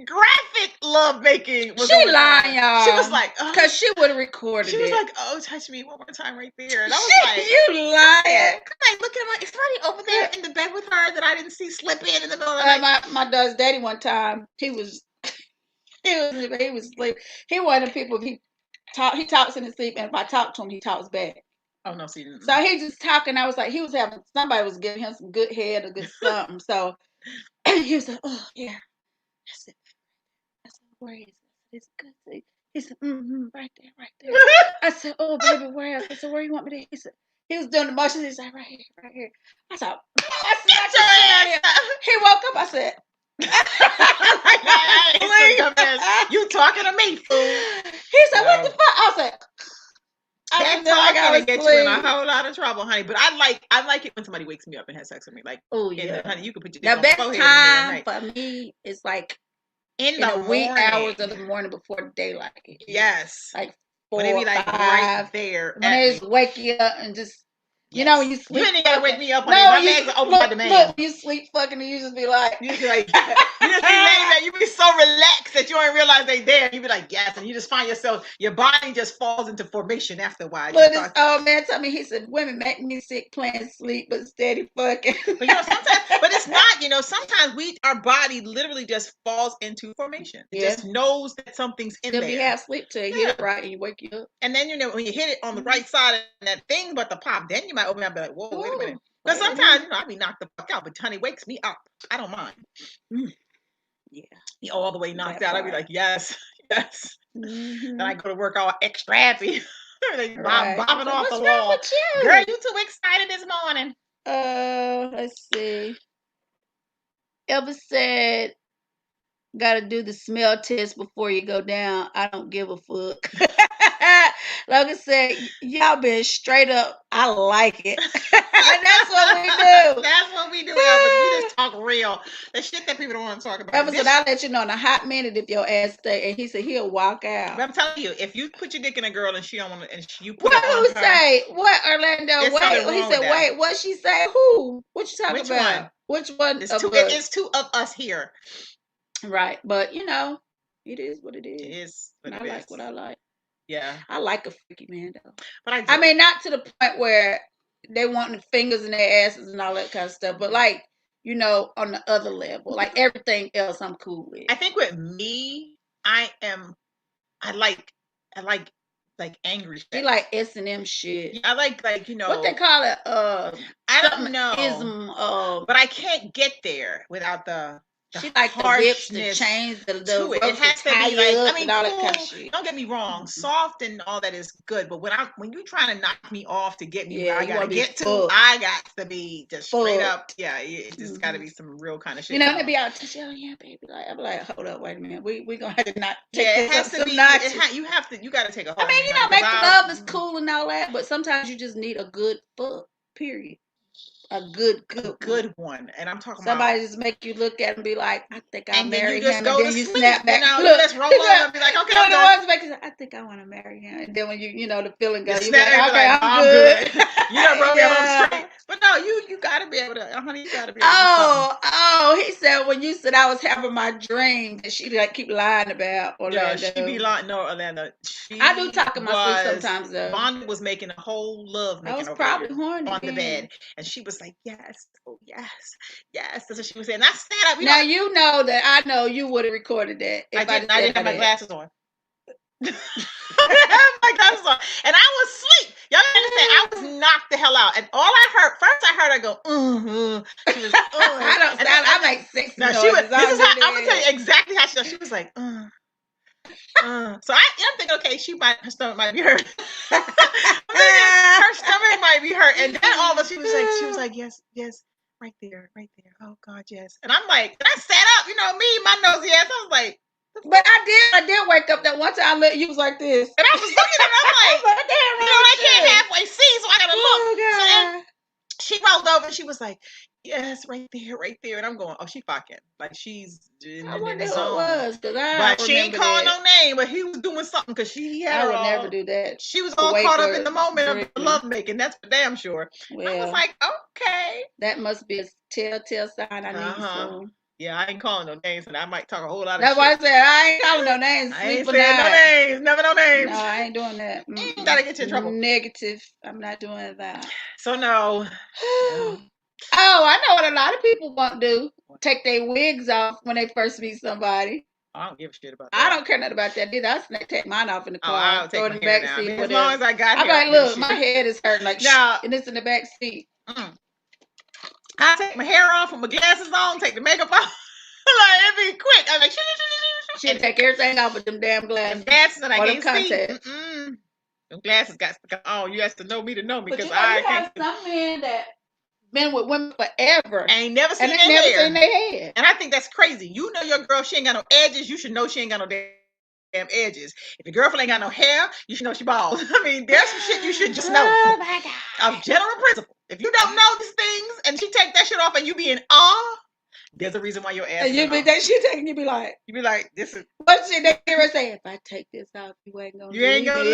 graphic love making. She lying, y'all. She was like, oh. Because she would have recorded it. She was like, oh, touch me one more time right there. And I was like, you lying. like, look at my, is somebody over there in the bed with her that I didn't see slip in the middle of the night? My daughter's daddy one time, he was asleep. He one of the people, he talks in his sleep, and if I talk to him, he talks back. Oh, no, see. So he just talking. I was like, somebody was giving him some good head or good something. So he was like, oh, yeah. I said, where is it? It's good. See? He said, right there. I said, oh, baby, where else? I said, where you want me to? He said, he was doing the motions. He said, right here. I said, he woke up. I said, you talking to me, fool? He said, what the fuck? I said, that talking to get you in a whole lot of trouble, honey. But I like it when somebody wakes me up and has sex with me. Like, oh yeah, honey, you can put your the best time for me is like in the wee hours of the morning before daylight. Yes, like 4 when they be like 5, right there. When they just wake you up and just. You know when you sleep, you ain't gotta wake me up. My legs are open by the man. Look, you sleep fucking, and you just be like, you just be laying there. You be so relaxed that you don't realize they there. You be like, yes, and you just find yourself, your body just falls into formation after a while. But this old man told me, he said, women make me sick playing sleep, but steady fucking. But sometimes, but it's not. Sometimes our body literally just falls into formation. It just knows that something's in there. You have sleep till you hit it right and you wake you up. And then when you hit it on the right side of that thing, but the pop, then you might open up and be like, whoa, wait a minute. Because sometimes, I be knocked the fuck out, but honey wakes me up. I don't mind. Yeah. He all the way knocked out. I'd be like, yes. Then I go to work all extra happy. Bobbing off the wall. You? Girl, you too excited this morning. Let's see. Elvis said, gotta do the smell test before you go down. I don't give a fuck. Logan said, y'all been straight up. I like it. And that's what we do. That's what we do, Elvis. We just talk real. The shit that people don't want to talk about. Elvis said, I'll let you know in a hot minute if your ass stay. And he said he'll walk out. But I'm telling you, if you put your dick in a girl and she don't want to, and you put what it on who her, say? What Orlando? Wait. He said, wait, what she say? Who? What you talking about? One? Which one? It's two of us here. Right. But it is what it is. It is. I like what I like. Yeah. I like a freaky man though. But I mean, not to the point where they want the fingers in their asses and all that kind of stuff, but like, on the other level, like everything else I'm cool with. I think with me, I like angry She sex. like S&M shit. Yeah, I like What they call it? I don't something know. ism. But I can't get there without the She like the whips, the harshness chains, the to it. It ropes, the has to tie be like, up, I mean, and all that cool. kind of shit. Don't get me wrong, soft and all that is good. But when you're trying to knock me off to get me where Yeah, I you gotta wanna be get to, fucked. I got to be just straight Fucked. up. Yeah, it just got to be some real kind of shit. You know, going they on. be out to say, "Oh yeah, baby." Like I'm like, hold up, wait a minute. We gonna have to not take Yeah, it this has up to some be. notches. You got to take a I hold. mean, you know, make love is cool and all that, but sometimes you just need a good fuck. Period. A good one. And I'm talking somebody about just make you look at him and be like, I think I'll and then marry you just him, go and then to you sleep. snap back. You Look, just roll over and be like, okay, you know, I'm the done. ones make you say, I think I want to marry him, and then when you know the feeling goes, You you're snap like, and be okay, like, I'm good. You done broke me up, I'm Yeah. straight. But no, you gotta be able to, honey, you gotta be able to do something. Oh, he said when you said I was having my dream that she like keep lying about Orlando. Yeah, she be lying. No, Orlando. I do talk in my sleep sometimes though. Vonda was making a whole love making I was over probably there horny on the then. bed, and she was like, "Yes, oh yes, yes." That's what she was saying. And I stand up. Now you know that I know you would have recorded that if I didn't have my that. glasses on. I didn't have my glasses on, and I was asleep. Y'all understand? I was knocked the hell out, and all I heard first, I heard her go, She was, I don't and sound. I make sexy no, noises. she was. This is how I'm I'm gonna tell you exactly how she does. She was like, So I'm thinking, okay, her stomach might be hurt. I'm thinking her stomach might be hurt, and then all of a sudden she was like, yes, right there. Oh God, yes. And I'm like, and I sat up, me, my nosy ass. I was like, but I did wake up that one time. You was like this, and I was looking, and I'm like, damn, I can't halfway see, so I gotta look. Oh God. So she rolled over and she was like, yes, right there. And I'm going, oh, she fucking. Like, she's in I the wonder who zone. it was, because But she ain't calling no name, but he was doing something because he had I her would all, never do that. She was all caught up in the moment of the love making. That's for damn sure. Well, I was like, okay. That must be a telltale sign I need some. Yeah, I ain't calling no names, and I might talk a whole lot of That's shit. why I said I ain't calling no names. I ain't saying no names. Never no names. No, I ain't doing that. You gotta get you in trouble. Negative. I'm not doing that. So no. Oh, I know what a lot of people want to do. Take their wigs off when they first meet somebody. I don't give a shit about that. I don't care nothing about that either. I take mine off in the car. I'll take my hair down. As long as I got I'm hair. like, look, my head is hurting. Like, and it's in the back seat. I take my hair off, put my glasses on, take the makeup off. Like, it'd be quick. I'm like, she'll take everything off with them damn glasses. Them glasses that I can't contacts. see. Them glasses got to come on. You have to know me to know me, because I can't. Some men that been with women forever. I ain't never seen their hair. And I think that's crazy. You know your girl, she ain't got no edges. You should know she ain't got no damn edges. If your girlfriend ain't got no hair, you should know she bald. I mean, there's some shit you should just know. Oh my God. Of general principle. If you don't know these things and she take that shit off and you be in awe, there's a reason why your ass. And you be that shit taking, you be like, this is what shit they hear her say? If I take this off, you ain't gonna love me. You ain't gonna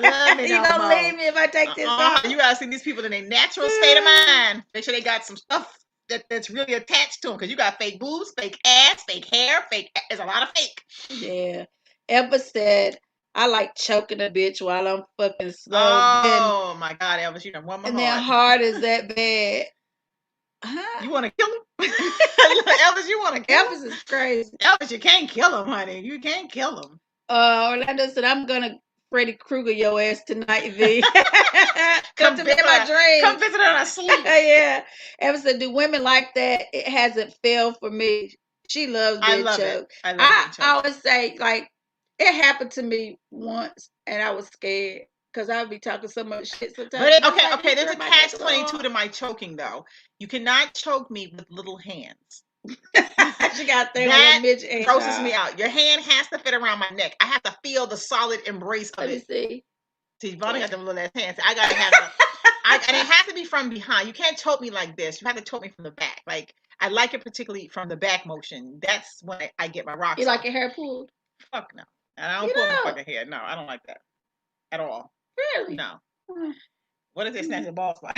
love me. You gonna leave me if I take this off. You gotta see these people in their natural state of mind. Make sure they got some stuff that's really attached to them, because you got fake boobs, fake ass, fake hair, there's a lot of fake. Yeah. Elvis said, I like choking a bitch while I'm fucking slow. Oh my God, Elvis, you done won my heart. And their heart is that bad. You want to kill him? Elvis, you want to kill him? Elvis is crazy. Elvis, you can't kill him, honey. You can't kill him. Orlando said, I'm going to Freddy Krueger your ass tonight, V. Come to me in my dreams. Come visit her in her sleep. Yeah. Elvis said, do women like that? It hasn't failed for me. She loves being choked. I always say, like, it happened to me once, and I was scared. Because I would be talking so much shit sometimes. But okay, there's a catch-22 to my choking, though. You cannot choke me with little hands. She got that grosses me out. Your hand has to fit around my neck. I have to feel the solid embrace of it. See, Vonnie got them little ass hands. I gotta have and it has to be from behind. You can't choke me like this. You have to choke me from the back. Like, I like it particularly from the back motion. That's when I get my rocks. You like your hair pulled? Fuck no. And I don't pull my fucking hair. No, I don't like that at all. Really? No. What if they snatch your balls by?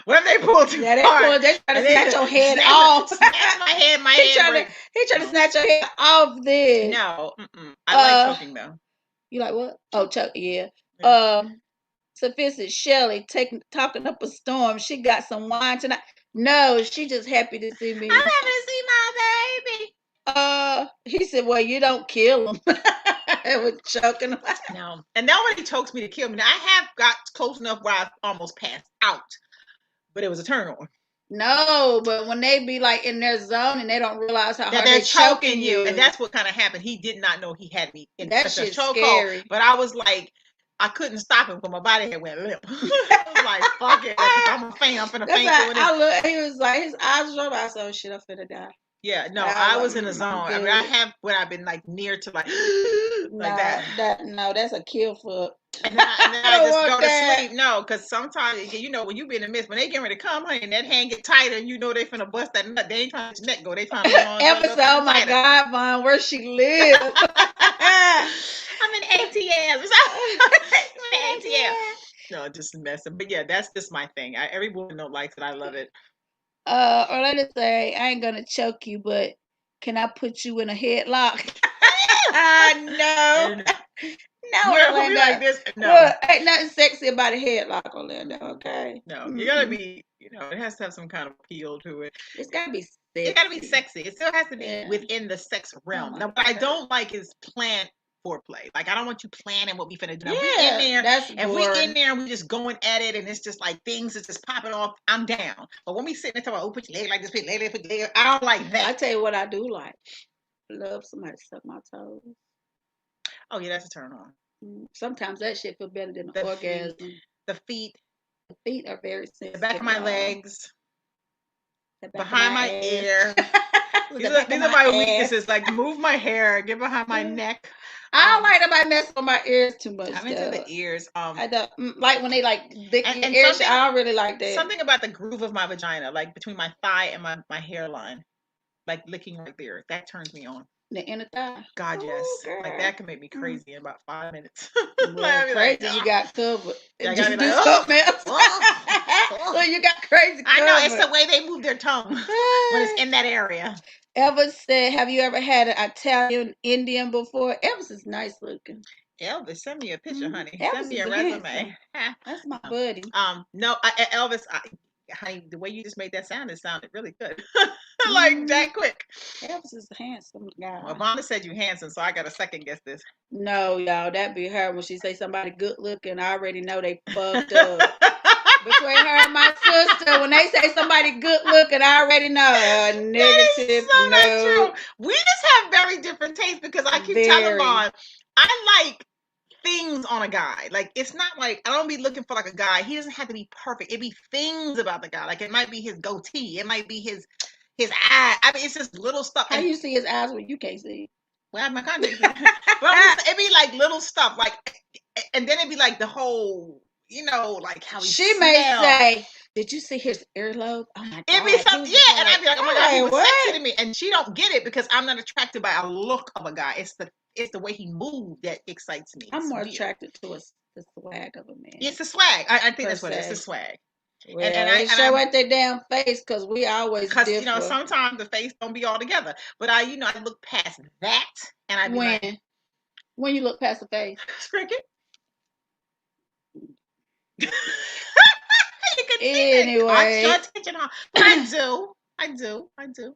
What if they pull too hard? They try to snatch your head off. Snatch my head. He trying to snatch your head off this. No. I like choking though. You like what? Oh, choke. Yeah. Sophisticated Shelly talking up a storm. She got some wine tonight. No, she just happy to see me. I'm happy to see my baby. He said, "Well, you don't kill him." It was choking him. No, and nobody chokes me to kill me. Now, I have got close enough where I almost passed out, but it was a turn on. No, but when they be like in their zone and they don't realize how That hard they're they choking you, and that's what kind of happened. He did not know he had me in that such a shit's chokehold, scary. but I was like, I couldn't stop him because my body had went limp. I was like, fuck it, I'm a faint. I'm finna That's faint how doing this. I look. He was like, his eyes was open. I said, "Oh shit, I'm finna die." Yeah, no, I I was like, in a zone. I good. mean, I have when I've been like near to like like that. No, that's a kill fuck. And then I don't just want go that. to sleep. No, because sometimes you know when you be in the midst, when they get ready to come, honey, and that hand get tighter, and you know they finna bust that nut. They ain't trying to let your neck go. They trying to hold on. to it a Ever little said, "Oh my tighter. God, Vaughn, where she live?" I'm in ATL. I'm in ATL. No, just messing. But yeah, that's just my thing. Every woman don't like it. I love it. Or let us say, "I ain't gonna choke you, but can I put you in a headlock?" No. No, You're gonna be Orlando. like this. No, Look, ain't nothing sexy about a headlock, Orlando. Okay. no. You gotta be. You know, it has to have some kind of appeal to it. It's gotta be sexy. It gotta be sexy. It still has to be Yeah. within the sex realm. my Now, what I God. don't like is planned foreplay. Like, I don't want you planning what we finna do. Now, Yeah, we in there, that's and we boring. in there, and we just going at it, and it's just like things are just popping off. I'm down. But when we sitting there talking about, oh, put your leg like this, put your leg, put your leg, I don't like I that. tell you what I do like. Love somebody to suck my toes. Oh yeah, that's a turn on. Sometimes that shit feel better than The the orgasm. The feet, The feet are very sensitive. the back of my y'all. legs, The back of behind my ass. ear. The These back are of my ass. weaknesses. Like, move my hair, get behind my neck. I don't like nobody messing with my ears too much. I'm into though. the ears. I don't like when they like dick And- your and ears. something- I don't really like that. Something about the groove of my vagina, like between my thigh and my hairline, like licking right there, that turns me on. The inner thigh. God, yes, Ooh, like girl. that can make me crazy in about 5 minutes. Well, I'd be crazy, like, you got covered. Yeah, I Just gotta do be like, something else. oh. Well, you got crazy I covered. know it's the way they move their tongue when it's in that area. Elvis said, "Have you ever had an Italian Indian before?" Elvis is nice looking. Elvis, send me a picture, honey. Elvis Send me is a handsome. resume. That's my buddy. No, Elvis, honey, the way you just made that sound, it sounded really good. Like that quick. Elvis is a handsome guy. Well, Vonda said you handsome, so I got to second guess this. No, y'all, that be her when she say somebody good looking. I already know they fucked up. Between her and my sister, when they say somebody good looking, I already know. Negative, so not no. true. We just have very different tastes because I keep telling Very. Vaughn, I like things on a guy. Like, it's not like I don't be looking for like a guy. He doesn't have to be perfect. It be things about the guy. Like, it might be his goatee. It might be his eye. I mean, it's just little stuff. How you see his eyes when you can't see? Well, I have my contacts. But it'd be like little stuff, like, and then it'd be like the whole, you know, like how he She smell. may say, "Did you see his earlobe? Oh my god!" It'd be something, yeah, and I'd be like, "Oh my god, he was what? sexy to me," and she don't get it because I'm not attracted by a look of a guy. It's the way he moved that excites me. I'm It's more weird. attracted to the swag of a man. It's the swag. I think Per that's what it is. se. The swag. Well, and they show at their damn face because we always because differ. you know sometimes the face don't be all together. But I look past that and I be like, when you look past the face, cricket. You can anyway. your attention on. I do.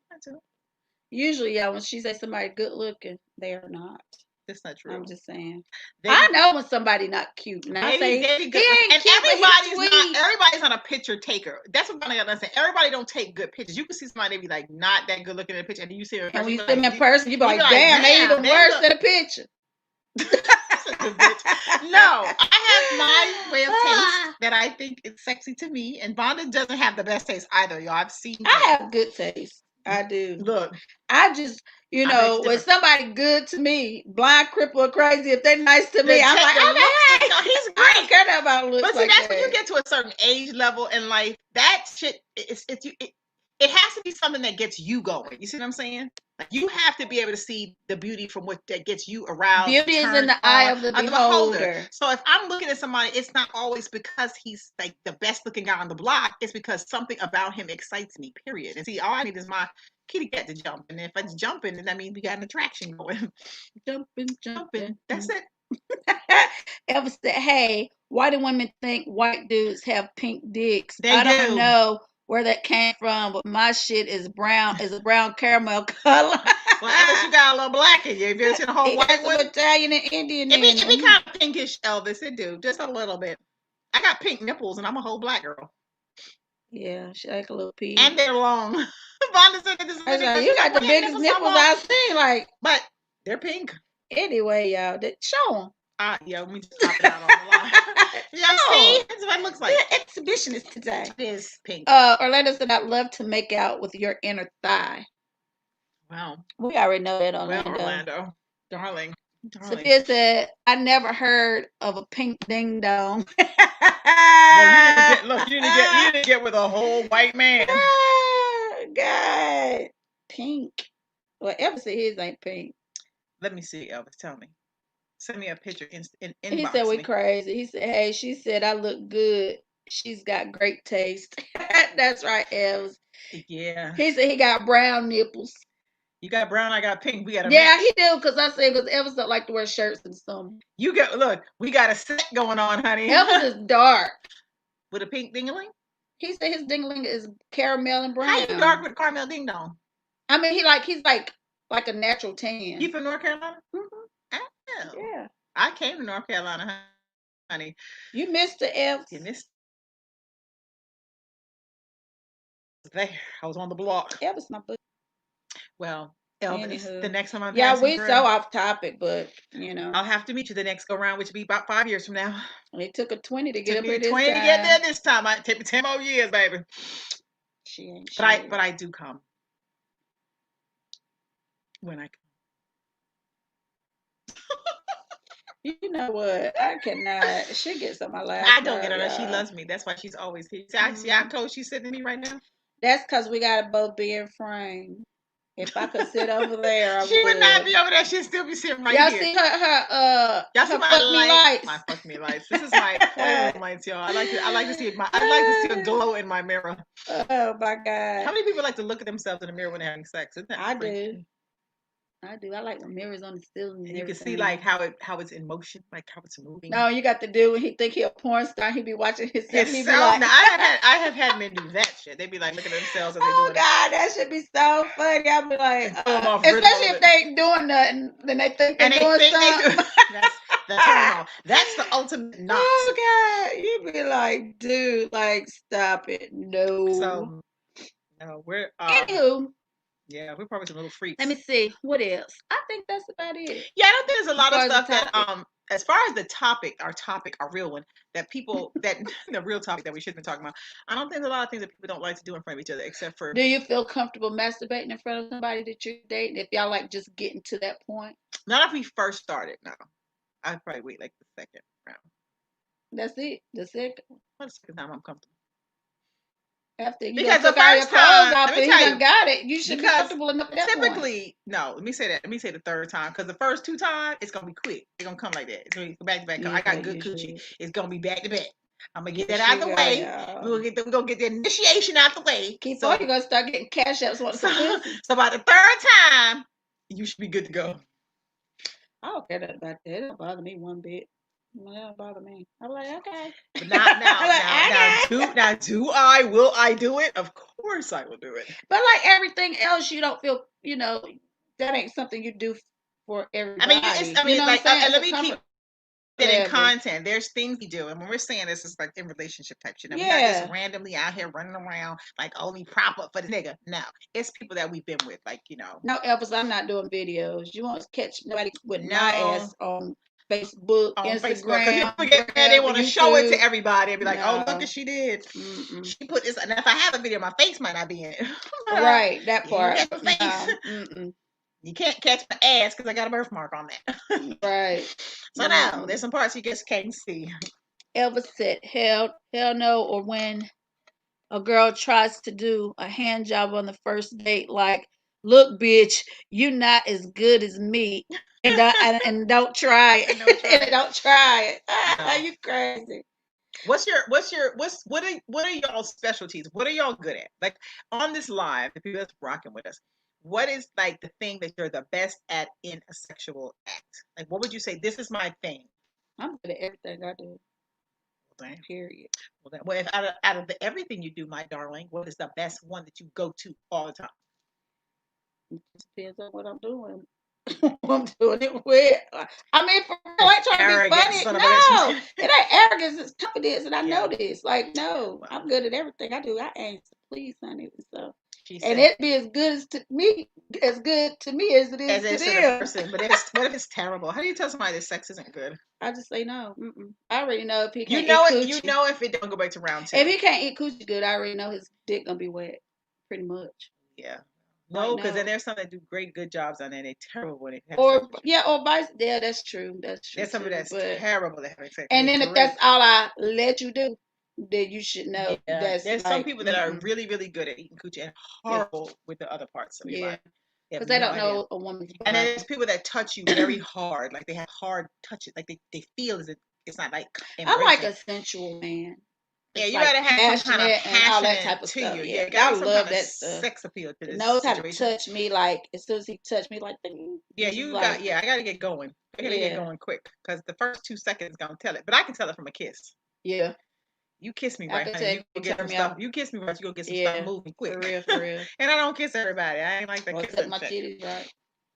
Usually, yeah, when she says somebody good looking, they are not. That's not true. I'm just saying. I know when somebody not cute. And I say, he ain't cute, and but everybody's not a picture taker. That's what I gotta say. Everybody don't take good pictures. You can see somebody be like not that good looking in a picture, and then you see her in person. And when you be see them like, in person, you be like, damn, they even they worse look- than a picture. No, I have my way of taste that I think is sexy to me, and Vonda doesn't have the best taste either, y'all. I've seen her. I have good taste. I do. Look, I just, you know, when somebody good to me, blind, cripple, or crazy, if they're nice to me, I'm like, okay, no, he's great. I don't care about looks But see, like that's that. when you get to a certain age level in life. That shit, it has to be something that gets you going. You see what I'm saying? Like, you have to be able to see the beauty from what that gets you aroused. Beauty is in the eye of the beholder. So if I'm looking at somebody, it's not always because he's like the best looking guy on the block. It's because something about him excites me, period. And see, all I need is my kitty cat to jump. And if it's jumping, then that means we got an attraction going. Jumping. That's it. Elvis said, hey, why do women think white dudes have pink dicks? They I don't do. know. where that came from, but my shit is brown. Is a brown caramel color. Well, Elvis, you got a little black in you. If you've seen a whole It white has some one, Italian and Indian it in be it. kind of pinkish, Elvis. It do just a little bit. I got pink nipples, and I'm a whole black girl, Yeah, she like a little pig. and they're long. Vonda said that this is I was really like, good. you She's got like, the "Why your biggest so nipples long?" I've seen. Like, But they're pink. anyway, y'all, show them. Yeah, let me just pop it out on the line. Y'all see? That's what it looks like. The exhibition is today. It is pink. Orlando said, I'd love to make out with your inner thigh. Wow. We already know that, Well, Orlando. Orlando. Darling. Sophia said, I never heard of a pink ding dong. Well, you didn't get with a whole white man. God. Pink. Well, Elvis said his ain't pink. Let me see, Elvis. Tell me. Send me a picture in inbox. He said we me. crazy. He said, hey, she said I look good. She's got great taste. That's right, Elvis. Yeah. He said he got brown nipples. You got brown, I got pink. We got a Yeah, match. he do, because I said because Elvis don't like to wear shirts in summer. Look, we got a set going on, honey. Elvis is dark. With a pink dingling? He said his dingling is caramel and brown. How you dark with caramel ding dong? I mean, he's like a natural tan. You from North Carolina? Mm-hmm. Oh. Yeah. I came to North Carolina, honey. You missed the Elvis. You missed there. I was on the block. Elvis my book. Well, Elvis, Anywho. the next time I'm Yeah, passing we through, so off topic, but you know. I'll have to meet you the next go round, which will be about 5 years from now. It took a 20 to It get took up me here this 20 time. to get there this time. It take me 10 more years, baby. She ain't But I do come. When I come. You know what? I cannot. She gets on my last. I don't get on her. She loves me. That's why she's always here. See how close she's sitting to me right now? That's because we gotta both be in frame. If I could sit over there, I She would not would. be over there. She'd still be sitting right Y'all here. see Y'all her see my fuck me lights. My fuck me lights. This is my playroom lights, y'all. I like to see a glow in my mirror. Oh my God. How many people like to look at themselves in the mirror when they're having sex? Isn't that I freaky? do. I like when mirrors on the ceiling. And you can see like how it's in motion, like how it's moving. No, you got to do when he think he a porn star. He be watching himself. He be Now, like, I have had men do that shit. They be like looking at themselves as they oh doing it. God, that should be so funny. I'll be like, throw 'em off rhythm especially a if little they ain't doing nothing, then they think they're doing something. That's the turn on. That's the ultimate not. Oh God, you be like, dude, like, stop it. No. So, no, we're Anywho, yeah, we're probably some little freaks. let me see what else. I think that's about it. Yeah, I don't think there's a lot of As far as stuff the that as far as the topic, our real one, that people that the real topic that we should be talking about. I don't think there's a lot of things that people don't like to do in front of each other, except for. Do you feel comfortable masturbating in front of somebody that you're dating? If y'all like just getting to that point, Not if we first started. No, I'd probably wait like the second round. that's it. The second. Well, the second time I'm comfortable. After you Because took the all your first clothes time, off let me and you tell done you, got it, you should be because comfortable enough at that point. typically, no. Let me say the third time, because the first two times it's gonna be quick. It's gonna come like that. It's gonna be back to back. I got good coochie. It's gonna be back to back. I'm gonna get that out the way. We're gonna get the initiation out the way. So you're gonna start getting cash ups. So by the third time, you should be good to go. I don't care about that. It don't bother me one bit. It don't bother me. I'm like, okay. But will I do it? Of course I will do it. But like everything else, you don't feel, that ain't something you do for everybody. Let me keep it in content. There's things we do, and when we're saying this, is like in relationship type shit. We're not just randomly out here running around like only prop up for the nigga. No, it's people that we've been with, No, Elvis, I'm not doing videos. You won't catch nobody with my ass on Facebook, Instagram. Because they want to show it to everybody and be like, "Oh, look what she did. She put this." And if I have a video, my face might not be in it. Right, that part. You, face. You can't catch my ass because I got a birthmark on that. Right. So now there's some parts you just can't see. Elvis said, "Hell no," or when a girl tries to do a hand job on the first date, like, "Look, bitch, you not as good as me." And don't try it. Don't try it. No. You crazy. What are y'all specialties? What are y'all good at? Like on this live, the people that's rocking with us, what is like the thing that you're the best at in a sexual act? Like what would you say? This is my thing. I'm good at everything I do. Damn. Period. Well, if out of everything you do, my darling, what is the best one that you go to all the time? It depends on what I'm doing. I'm doing it with. I mean, for real, I ain't trying to be Arrogant funny. son of a No, bitch. it ain't arrogance. It's confidence, and I Yeah. know this. Like, no, Wow. I'm good at everything I do. I aim to please, honey. So, She and said, it be as good as to me, as good to me as it is as to is to the them. person. But what if it's terrible? How do you tell somebody that sex isn't good? I just say no. I already know if he You can't know eat it. You coochie. know if it don't go back to round two. If he can't eat coochie good, I already know his dick gonna be wet. Pretty much. Yeah. Like, No, because then no. there's some that do good jobs on there. They're terrible when they have sex Or with you. yeah, or vice. Yeah, that's true. That's true There's some too. that's But terrible at having sex. and They're then if great. that's all I let you do, then you should know Yeah, that's there's some like people that are really, really good at eating coochie and horrible with the other parts of your yeah, body. They have because they no don't idea. know a woman's And then body. there's people that touch you very hard, like they have hard touches, like they feel as if it's not like I like embracing. a sensual man. Yeah, It's you like gotta have some kind of passionate and all that passion type of to stuff. you. Yeah, Yeah, gotta I be some love kind of that stuff. sex appeal to this Knows how to situation. touch me. Like as soon as he touched me, like ding, Yeah, it's just you like got. Yeah, I gotta get going. I gotta get yeah, going quick because the first 2 seconds gonna tell it. But I can tell it from a kiss. yeah. You kiss me I right, can honey. tell You you go get turn some me stuff. off. You kiss me right, you go get some stuff Yeah, moving quick. for real, for real. And I don't kiss everybody. I ain't like that Or kissing suck my shit. titties right,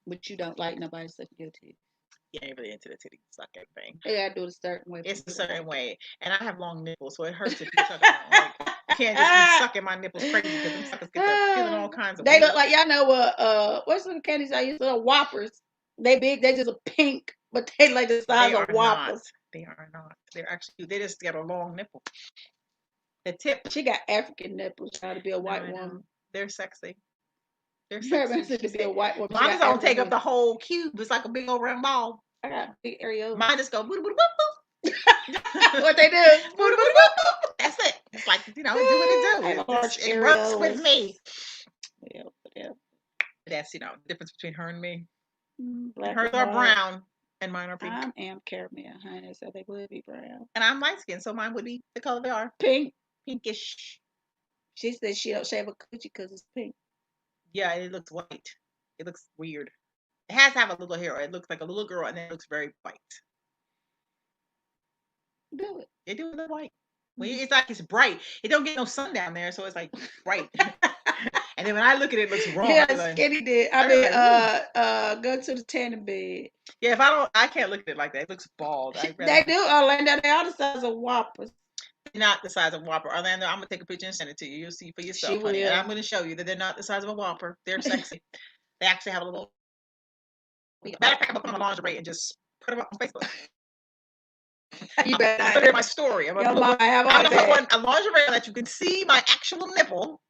but you don't like nobody sucking your titties. You ain't really into the titty sucking thing. They gotta do it a certain way. It's a for me to certain like way, and I have long nipples, so it hurts if you suck them long. Like you can't just be sucking my nipples crazy because them suckers get to feeling all kinds of They weird. look like y'all know what what's the candies I used to Whoppers. They big, they just a pink, but they like the size They of are not. Whoppers. They are not. They're actually. They just got a long nipple. The tip. She got African nipples trying to be a No, white I know. woman. They're sexy. They're Her sexy. said She to be a said, white woman. She mine got just don't take African up the whole cube. It's like a big old round ball. I got big areolas. Mine just go boop boop boop boop. What they do? Boop, boop, boop, boop. That's it. It's like do what it I have do. large It works with areolas. me. Yeah. That's the difference between her and me. Black Hers and are white. brown and mine are pink. I am caramel, honey, so they would be brown. And I'm light skinned, so mine would be the color they are. Pink. Pinkish. She said she don't shave a coochie because it's pink. Yeah, it looks white. It looks weird. It has to have a little hair. Or it looks like a little girl, and then it looks very white. Do it. They do look white. Well, it's like it's bright. It don't get no sun down there, so it's like bright. And then when I look at it, it looks wrong. Yeah, Like, skinny did. I I'm mean, like, go to the tanning bed. yeah, I can't look at it like that. It looks bald. They do, Orlando. They are the size of Whoppers. Not the size of a Whopper. Orlando, I'm gonna take a picture and send it to you. You'll see for yourself, She honey. And will. I'm gonna show you that they're not the size of a Whopper. They're sexy. They actually have a little. Matter of fact, I'm gonna put them on lingerie and just put them up on Facebook. You better Put it in my story. I'm Your gonna mama have all I'm gonna put that. one a lingerie that you can see my actual nipple.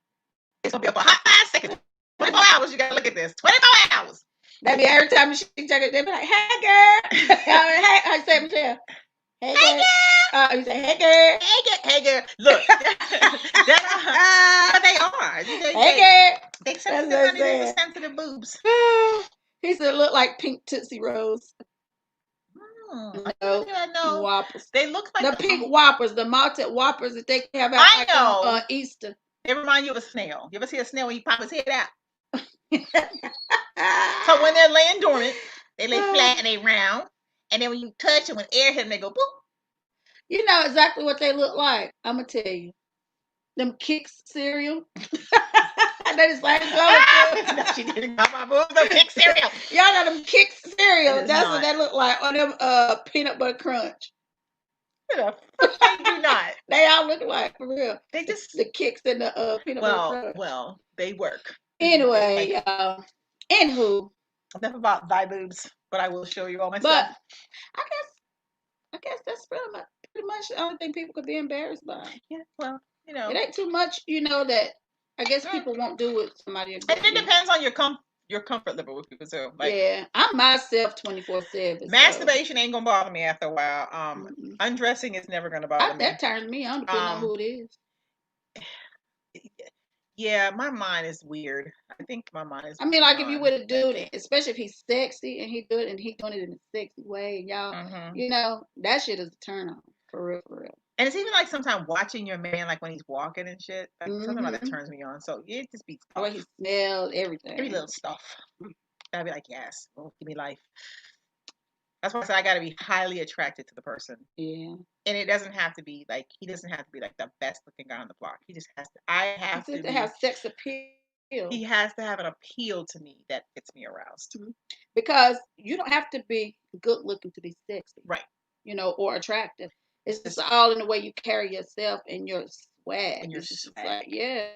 It's gonna be up for a hot 5 seconds. 24 hours. You gotta look at this. 24 hours. That be every time she check it, they be like, "Hey, girl." Hey, I say, Michelle. Hey, girl. You say, "Hey, girl." Hey, girl. Look, that's what they are. Hey, girl. They That's sensitive, what honey. They're I'm sensitive boobs. He said, "Look like pink Tootsie Rolls." No, No, Whoppers. they look like The pink Whoppers, the malted Whoppers that they have out I like know. on Easter. They remind you of a snail. You ever see a snail when you pop his head out? So when they're laying dormant, they lay flat and they round. And then when you touch them, when air hit them, they go boop. You know exactly what they look like. I'm gonna tell you. Them Kicks cereal. That is like No, she didn't got my boobs. No Kick cereal. Y'all know them Kicks cereal. It is That's not. what they look like. Or them peanut butter crunch. The fuck they do not. They all look like for real. They just The Kicks and the peanut butter crunch. well, they work. Anyway, y'all. Anywho. Enough about thy boobs, but I will show you all my But stuff. I guess that's pretty much the only thing people could be embarrassed by. Yeah, well, It ain't too much, that I guess people won't do with somebody. And it depends on your comfort level with people too. Like, yeah, I'm myself 24/7. masturbation ain't gonna bother me after a while. Undressing is never gonna bother me. That turns me on depending on who it is. Yeah, my mind is weird. I think my mind is. I mean, like if you with a dude, especially if he's sexy and he do it and he doing it in a sexy way, and y'all, that shit is a turn on for real, for real. And it's even like sometimes watching your man, like when he's walking and shit, like something about that turns me on. So it just be the way he smells, everything, every little stuff. I'd be like, yes, give me life. That's why I said I got to be highly attracted to the person. Yeah. And it doesn't have to be like, he doesn't have to be like the best looking guy on the block. He just has to, I have It's to to be, have sex appeal. he has to have an appeal to me that gets me aroused. Because you don't have to be good looking to be sexy. Right. You know, or attractive. It's just all in the way you carry yourself and your swag. And your It's just swag. like, yeah.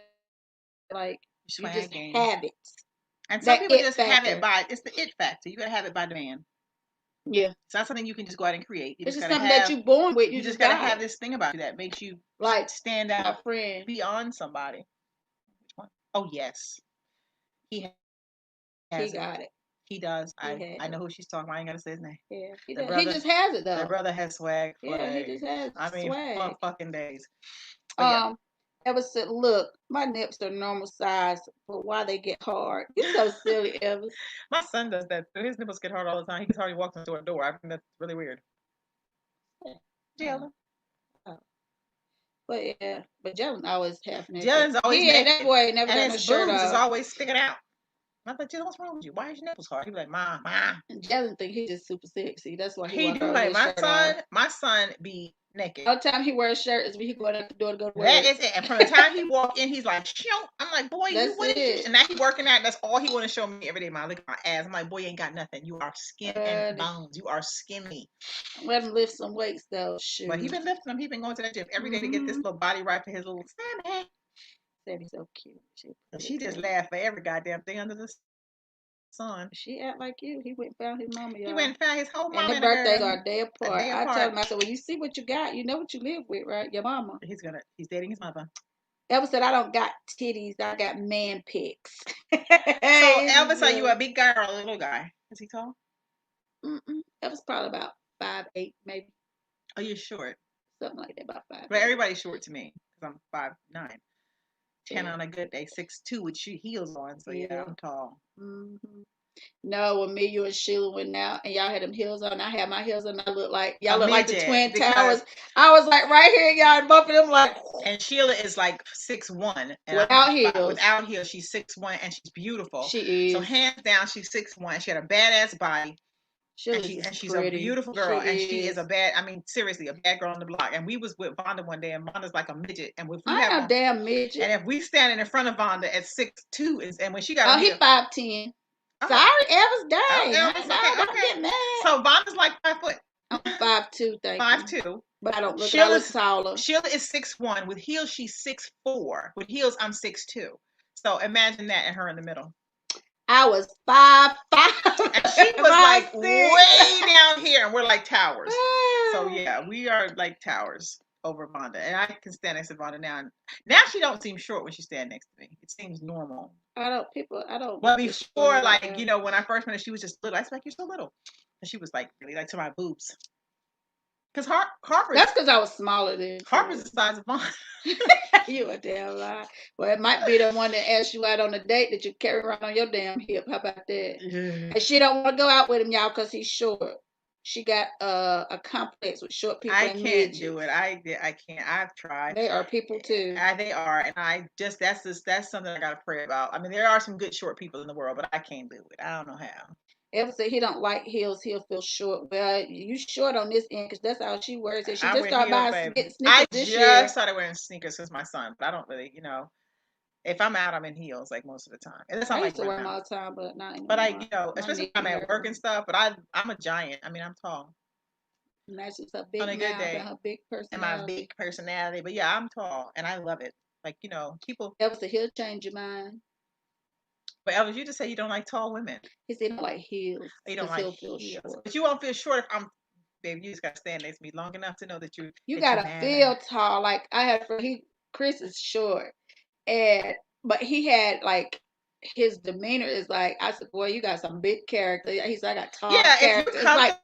Like you Swag just game. have it. And some That people it just have factor. it by, it's the it factor. You gotta have it by demand. Yeah. It's not something you can just go out and create. You It's just just gotta something have, that you're born with. you You just just gotta got have it. this thing about you that makes you Like stand my out friend. beyond somebody. Which one? Oh yes, he He has it. got it. He does. He has I know who she's talking about. I ain't gotta say his name. Yeah. He, The does. brother, He just has it the though. brother has swag for Yeah, he days. just has I mean, swag. fucking days. But yeah, Ever said, look, my nips are normal size, but why they get hard? You're so silly, Ever. my son does that too. His nipples get hard all the time. He gets hard. He walks into a door. I think that's really weird. Jalen. But yeah, but Jalen always half naked. Jalen's always He ain't naked. that boy ain't never And got no his shirt boobs is off. always sticking out. I thought, Jalen, what's wrong with you? Why is your nipples hard? He be like, Ma. And Jalen think he's just super sexy. That's why he He walk do around like with his shirt off. my son be naked. All the time he wears a shirt is when he going out the door to go to work. That is it. And from the time he walk in, he's like, Shoo. I'm like, boy, That's what is you? it. And now he working out. That's all he want to show me every day. Man, look at my ass. I'm like, boy, you ain't got nothing. You are skin and bones. You are skinny. Let him lift some weights though. Shoot. But he been lifting them. He been going to that gym every day to get this little body right for his little Sammy. Said he's so cute. She just laughed for every goddamn thing under the sun. She act like you. He went and found his mama, y'all. He went and found his whole mama. And their birthdays girl. are a day apart. A day I apart. told him, I said, well, you see what you got. You know what you live with, right? Your mama. He's dating his mother. Elvis said, I don't got titties. I got man pics. So Elvis, are you a big guy or a little guy? Is he tall? Elvis probably about 5'8", maybe. Oh, you're short. Something like that, about 5'8". But everybody's short to me because I'm 5'9". 10 Yeah. on a good day, 6'2" with heels on. So yeah, I'm tall. No, when me, you, and Sheila went out and y'all had them heels on, I had my heels on. I look like y'all look like the Twin Towers. I was like right here, y'all, and both of them like. And Sheila is like 6'1" without heels. Without heels, she's 6'1" and she's beautiful. She is. So hands down, she's 6'1". She had a badass body. And she's a beautiful girl, and she is a bad. I mean, seriously, a bad girl on the block. And we was with Vonda one day, and Vonda's like a midget. And if we have a damn midget. And if we standing in front of Vonda at 6'2", and when she got he 5'10". Sorry, Elvis, dang. Don't get mad. So Vonda's like 5 foot. I'm 5'2", thank you. 5'2". But I don't look. I look taller. Sheila is 6'1". With heels, she's 6'4". With heels, I'm 6'2". So imagine that, and her in the middle. I was 5'5". And she was like way down here, and we're like towers. So yeah, we are like towers over Vonda, and I can stand next to Vonda now. Now she don't seem short when she stand next to me. It seems normal. I don't. Well, before, like, you know, when I first met her, she was just little. I was like, you're so little, and she was like really like to my boobs. Because Harper. That's because I was smaller than Harper's the size of Vonda. You a damn lie. Well, it might be the one that asked you out on a date that you carry around on your damn hip. How about that? Yeah. And she don't want to go out with him, y'all, because he's short. She got a complex with short people. I can't do it. I can't. I've tried. They are people too. They are, and I just that's something I gotta pray about. I mean, there are some good short people in the world, but I can't do it. I don't know how. Ever said he don't like heels, he'll feel short. Well, you short on this end because that's how she wears it. She just started buying sneakers this year. I just started wearing sneakers since my son, but I don't really, you know, if I'm out, I'm in heels like most of the time. And I used to wear them all the time, but not anymore. But you know, especially when I'm at work and stuff. But I'm a giant. I mean, I'm tall. And that's just a big on a good day. And her big personality. And my big personality. But yeah, I'm tall, and I love it. Like, you know, people. Ever said he'll change your mind. But Elvis, you just say you don't like tall women. He said you don't like heels. You don't like heels. But you won't feel short if I'm, baby, you just got to stand next to me long enough to know that you got to feel tall. Like I had for Chris is short. But he had like his demeanor is like, I said, boy, you got some big character. He's like, I got tall character. It's like,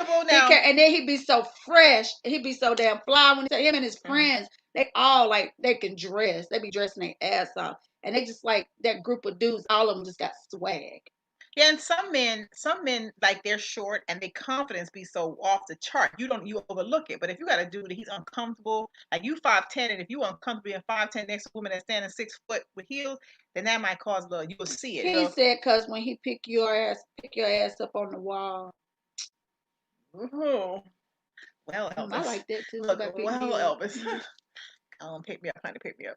now. And then he'd be so fresh. He'd be so damn fly when him and his friends, they all like, they can dress. They be dressing their ass off. And they just like that group of dudes, all of them just got swag. Yeah, and some men like they're short and their confidence be so off the chart. You overlook it. But if you got a dude that he's uncomfortable, like you 5'10", and if you uncomfortable being 5'10" next to a woman that's standing 6 foot with heels, then that might cause a little. You will see it. He said, because when he pick your ass up on the wall, Ooh. Well, Elvis. I like that too. Look, Somebody pick well, me up. Elvis. Pick me up, honey. Pick me up.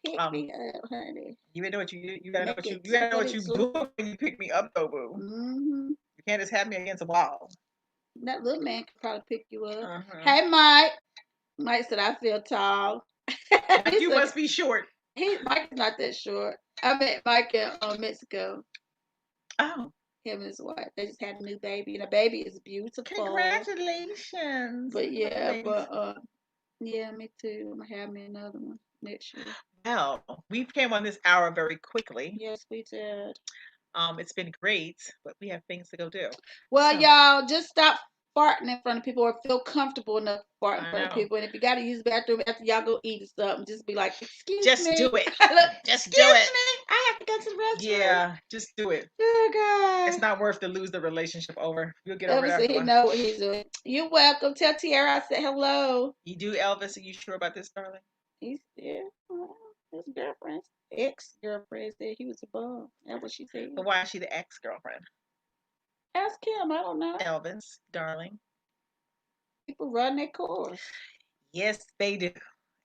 Pick me up, honey. You gotta know what you gotta know Make what you it you gotta know what you too do when you pick me up, though, boo. Mm-hmm. You can't just have me against a wall. That little man could probably pick you up. Uh-huh. Hey, Mike. Mike said, I feel tall. Like He you said, must be short. Mike's not that short. I met Mike in Mexico. Oh, Him and his wife. They just had a new baby, and the baby is beautiful. congratulations. But yeah, Babies. yeah, me too. I'm gonna have me another one next year. Well, we came on this hour very quickly. Yes, we did. It's been great, but we have things to go do. Well, So, y'all, just stop farting in front of people or feel comfortable enough to fart in I front of know. people. And if you gotta use the bathroom after y'all go eat or something, just be like, excuse Just me. do it. Look, Just excuse do it. me. I have to go to the restroom. Yeah, just do it. Oh God. It's not worth to lose the relationship over. You'll get over Elvis it said after a he while. know what he's doing. You're welcome. Tell Tiara I said hello. You do, Elvis? Are you sure about this, darling? He's there. Well, his girlfriend, ex-girlfriend said he was a bum. That's what she said. But why is she the ex-girlfriend? Ask him. I don't know. Elvis, darling. People run their course. Yes, they do.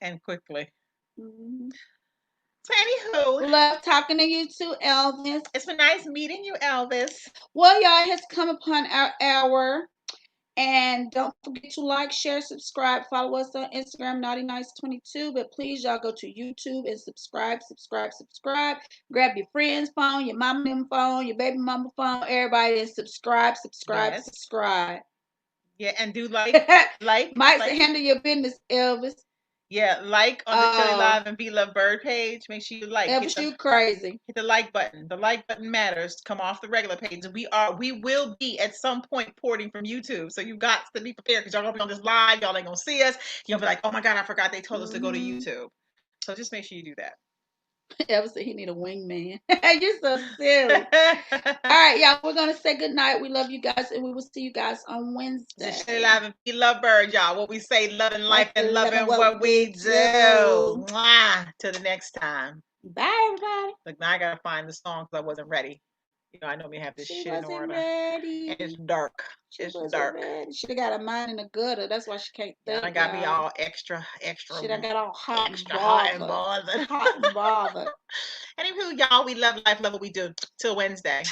And quickly. Mm-hmm. So anywho, Love talking to you too, Elvis. it's been nice meeting you, Elvis. Well, y'all, it has come upon our hour. And don't forget to like, share, subscribe. Follow us on Instagram, NaughtyNice22. But please, y'all go to YouTube and subscribe. Grab your friend's phone, your mama phone, your baby mama phone, everybody, and subscribe. Yes. Yeah, and do like. Mike said, handle your business, Elvis. Yeah, like on the Chili Live and Be Love Bird page. Make sure you like. Elvis, you crazy. Hit the like button. The like button matters. Come off the regular page. We will be at some point porting from YouTube. So you got to be prepared because y'all gonna be on this live. Y'all ain't gonna see us. You'll be like, oh my God, I forgot they told us to go to YouTube. So just make sure you do that. Elvis said he need a wingman. You're so silly. All right, y'all. We're gonna say good night. We love you guys, and we will see you guys on Wednesday. The Chili Live and Be Love Bird, y'all. What we say, loving life and loving what we do. Mwah. Till the next time. Bye, everybody. Look, now I gotta find the song because I wasn't ready. You know, I normally have this shit in order. Ready. And it's dark. It's dark. She got her mind in the gutter. That's why she can't think. I got me all extra. She done got all hot and bothered. Hot and bothered. Anywho, y'all, we love life, love what we do. Till Wednesday.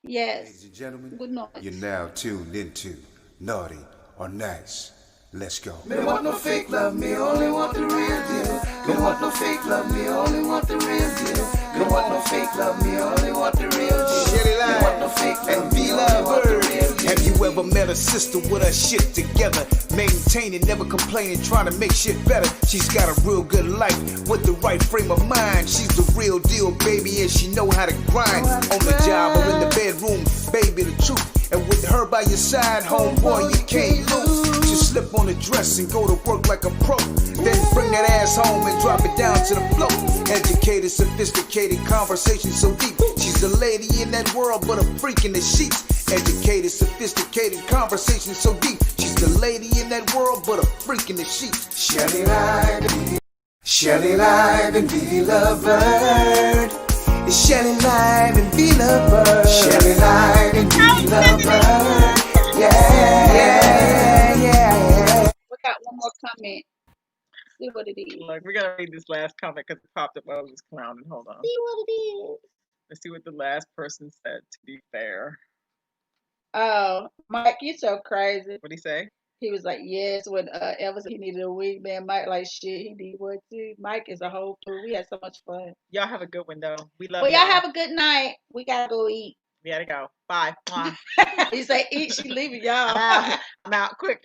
Yes. Ladies and gentlemen, Good night. you're now tuned into Naughty or Nice. Let's go. Me don't want no fake love, me only want the real deal. Me don't want no fake love, me only want the real deal. Me don't want no fake love, me only want the real deal. Chili Me don't want no fake love, and Be me only Love want the Bird. real deal. Have you ever met a sister with her shit together? Maintaining, never complaining, trying to make shit better. She's got a real good life with the right frame of mind. She's the real deal, baby, and she know how to grind. On the job or in the bedroom, baby, the truth. And with her by your side, homeboy, you can't lose. Just slip on the dress and go to work like a pro. Then bring that ass home and drop it down to the floor. Educated, sophisticated, conversation so deep. She's a lady in that world, but a freak in the sheets. Educated, sophisticated, conversation so deep. She's the lady in that world, but a freak in the sheets. Shelly Live and Be Love Bird. It's Shelly Live and Be Love Bird. Shelly Live and Be Love Bird. Yeah. We got one more comment. See what it is. Look, we're gonna read this last comment because it popped up while I was clowning. Hold on. See what it is. Let's see what the last person said, to be fair. Oh, Mike, you so crazy. What'd he say? He was like, yes, when Elvis said he needed a wingman. Mike like, shit, he need one too. Mike is a whole fool. We had so much fun. Y'all have a good one, though. We love Well, y'all have a good night. We gotta go eat. We gotta go. Bye. Mwah. He say eat, she leaving y'all. I'm out. Quick, y'all.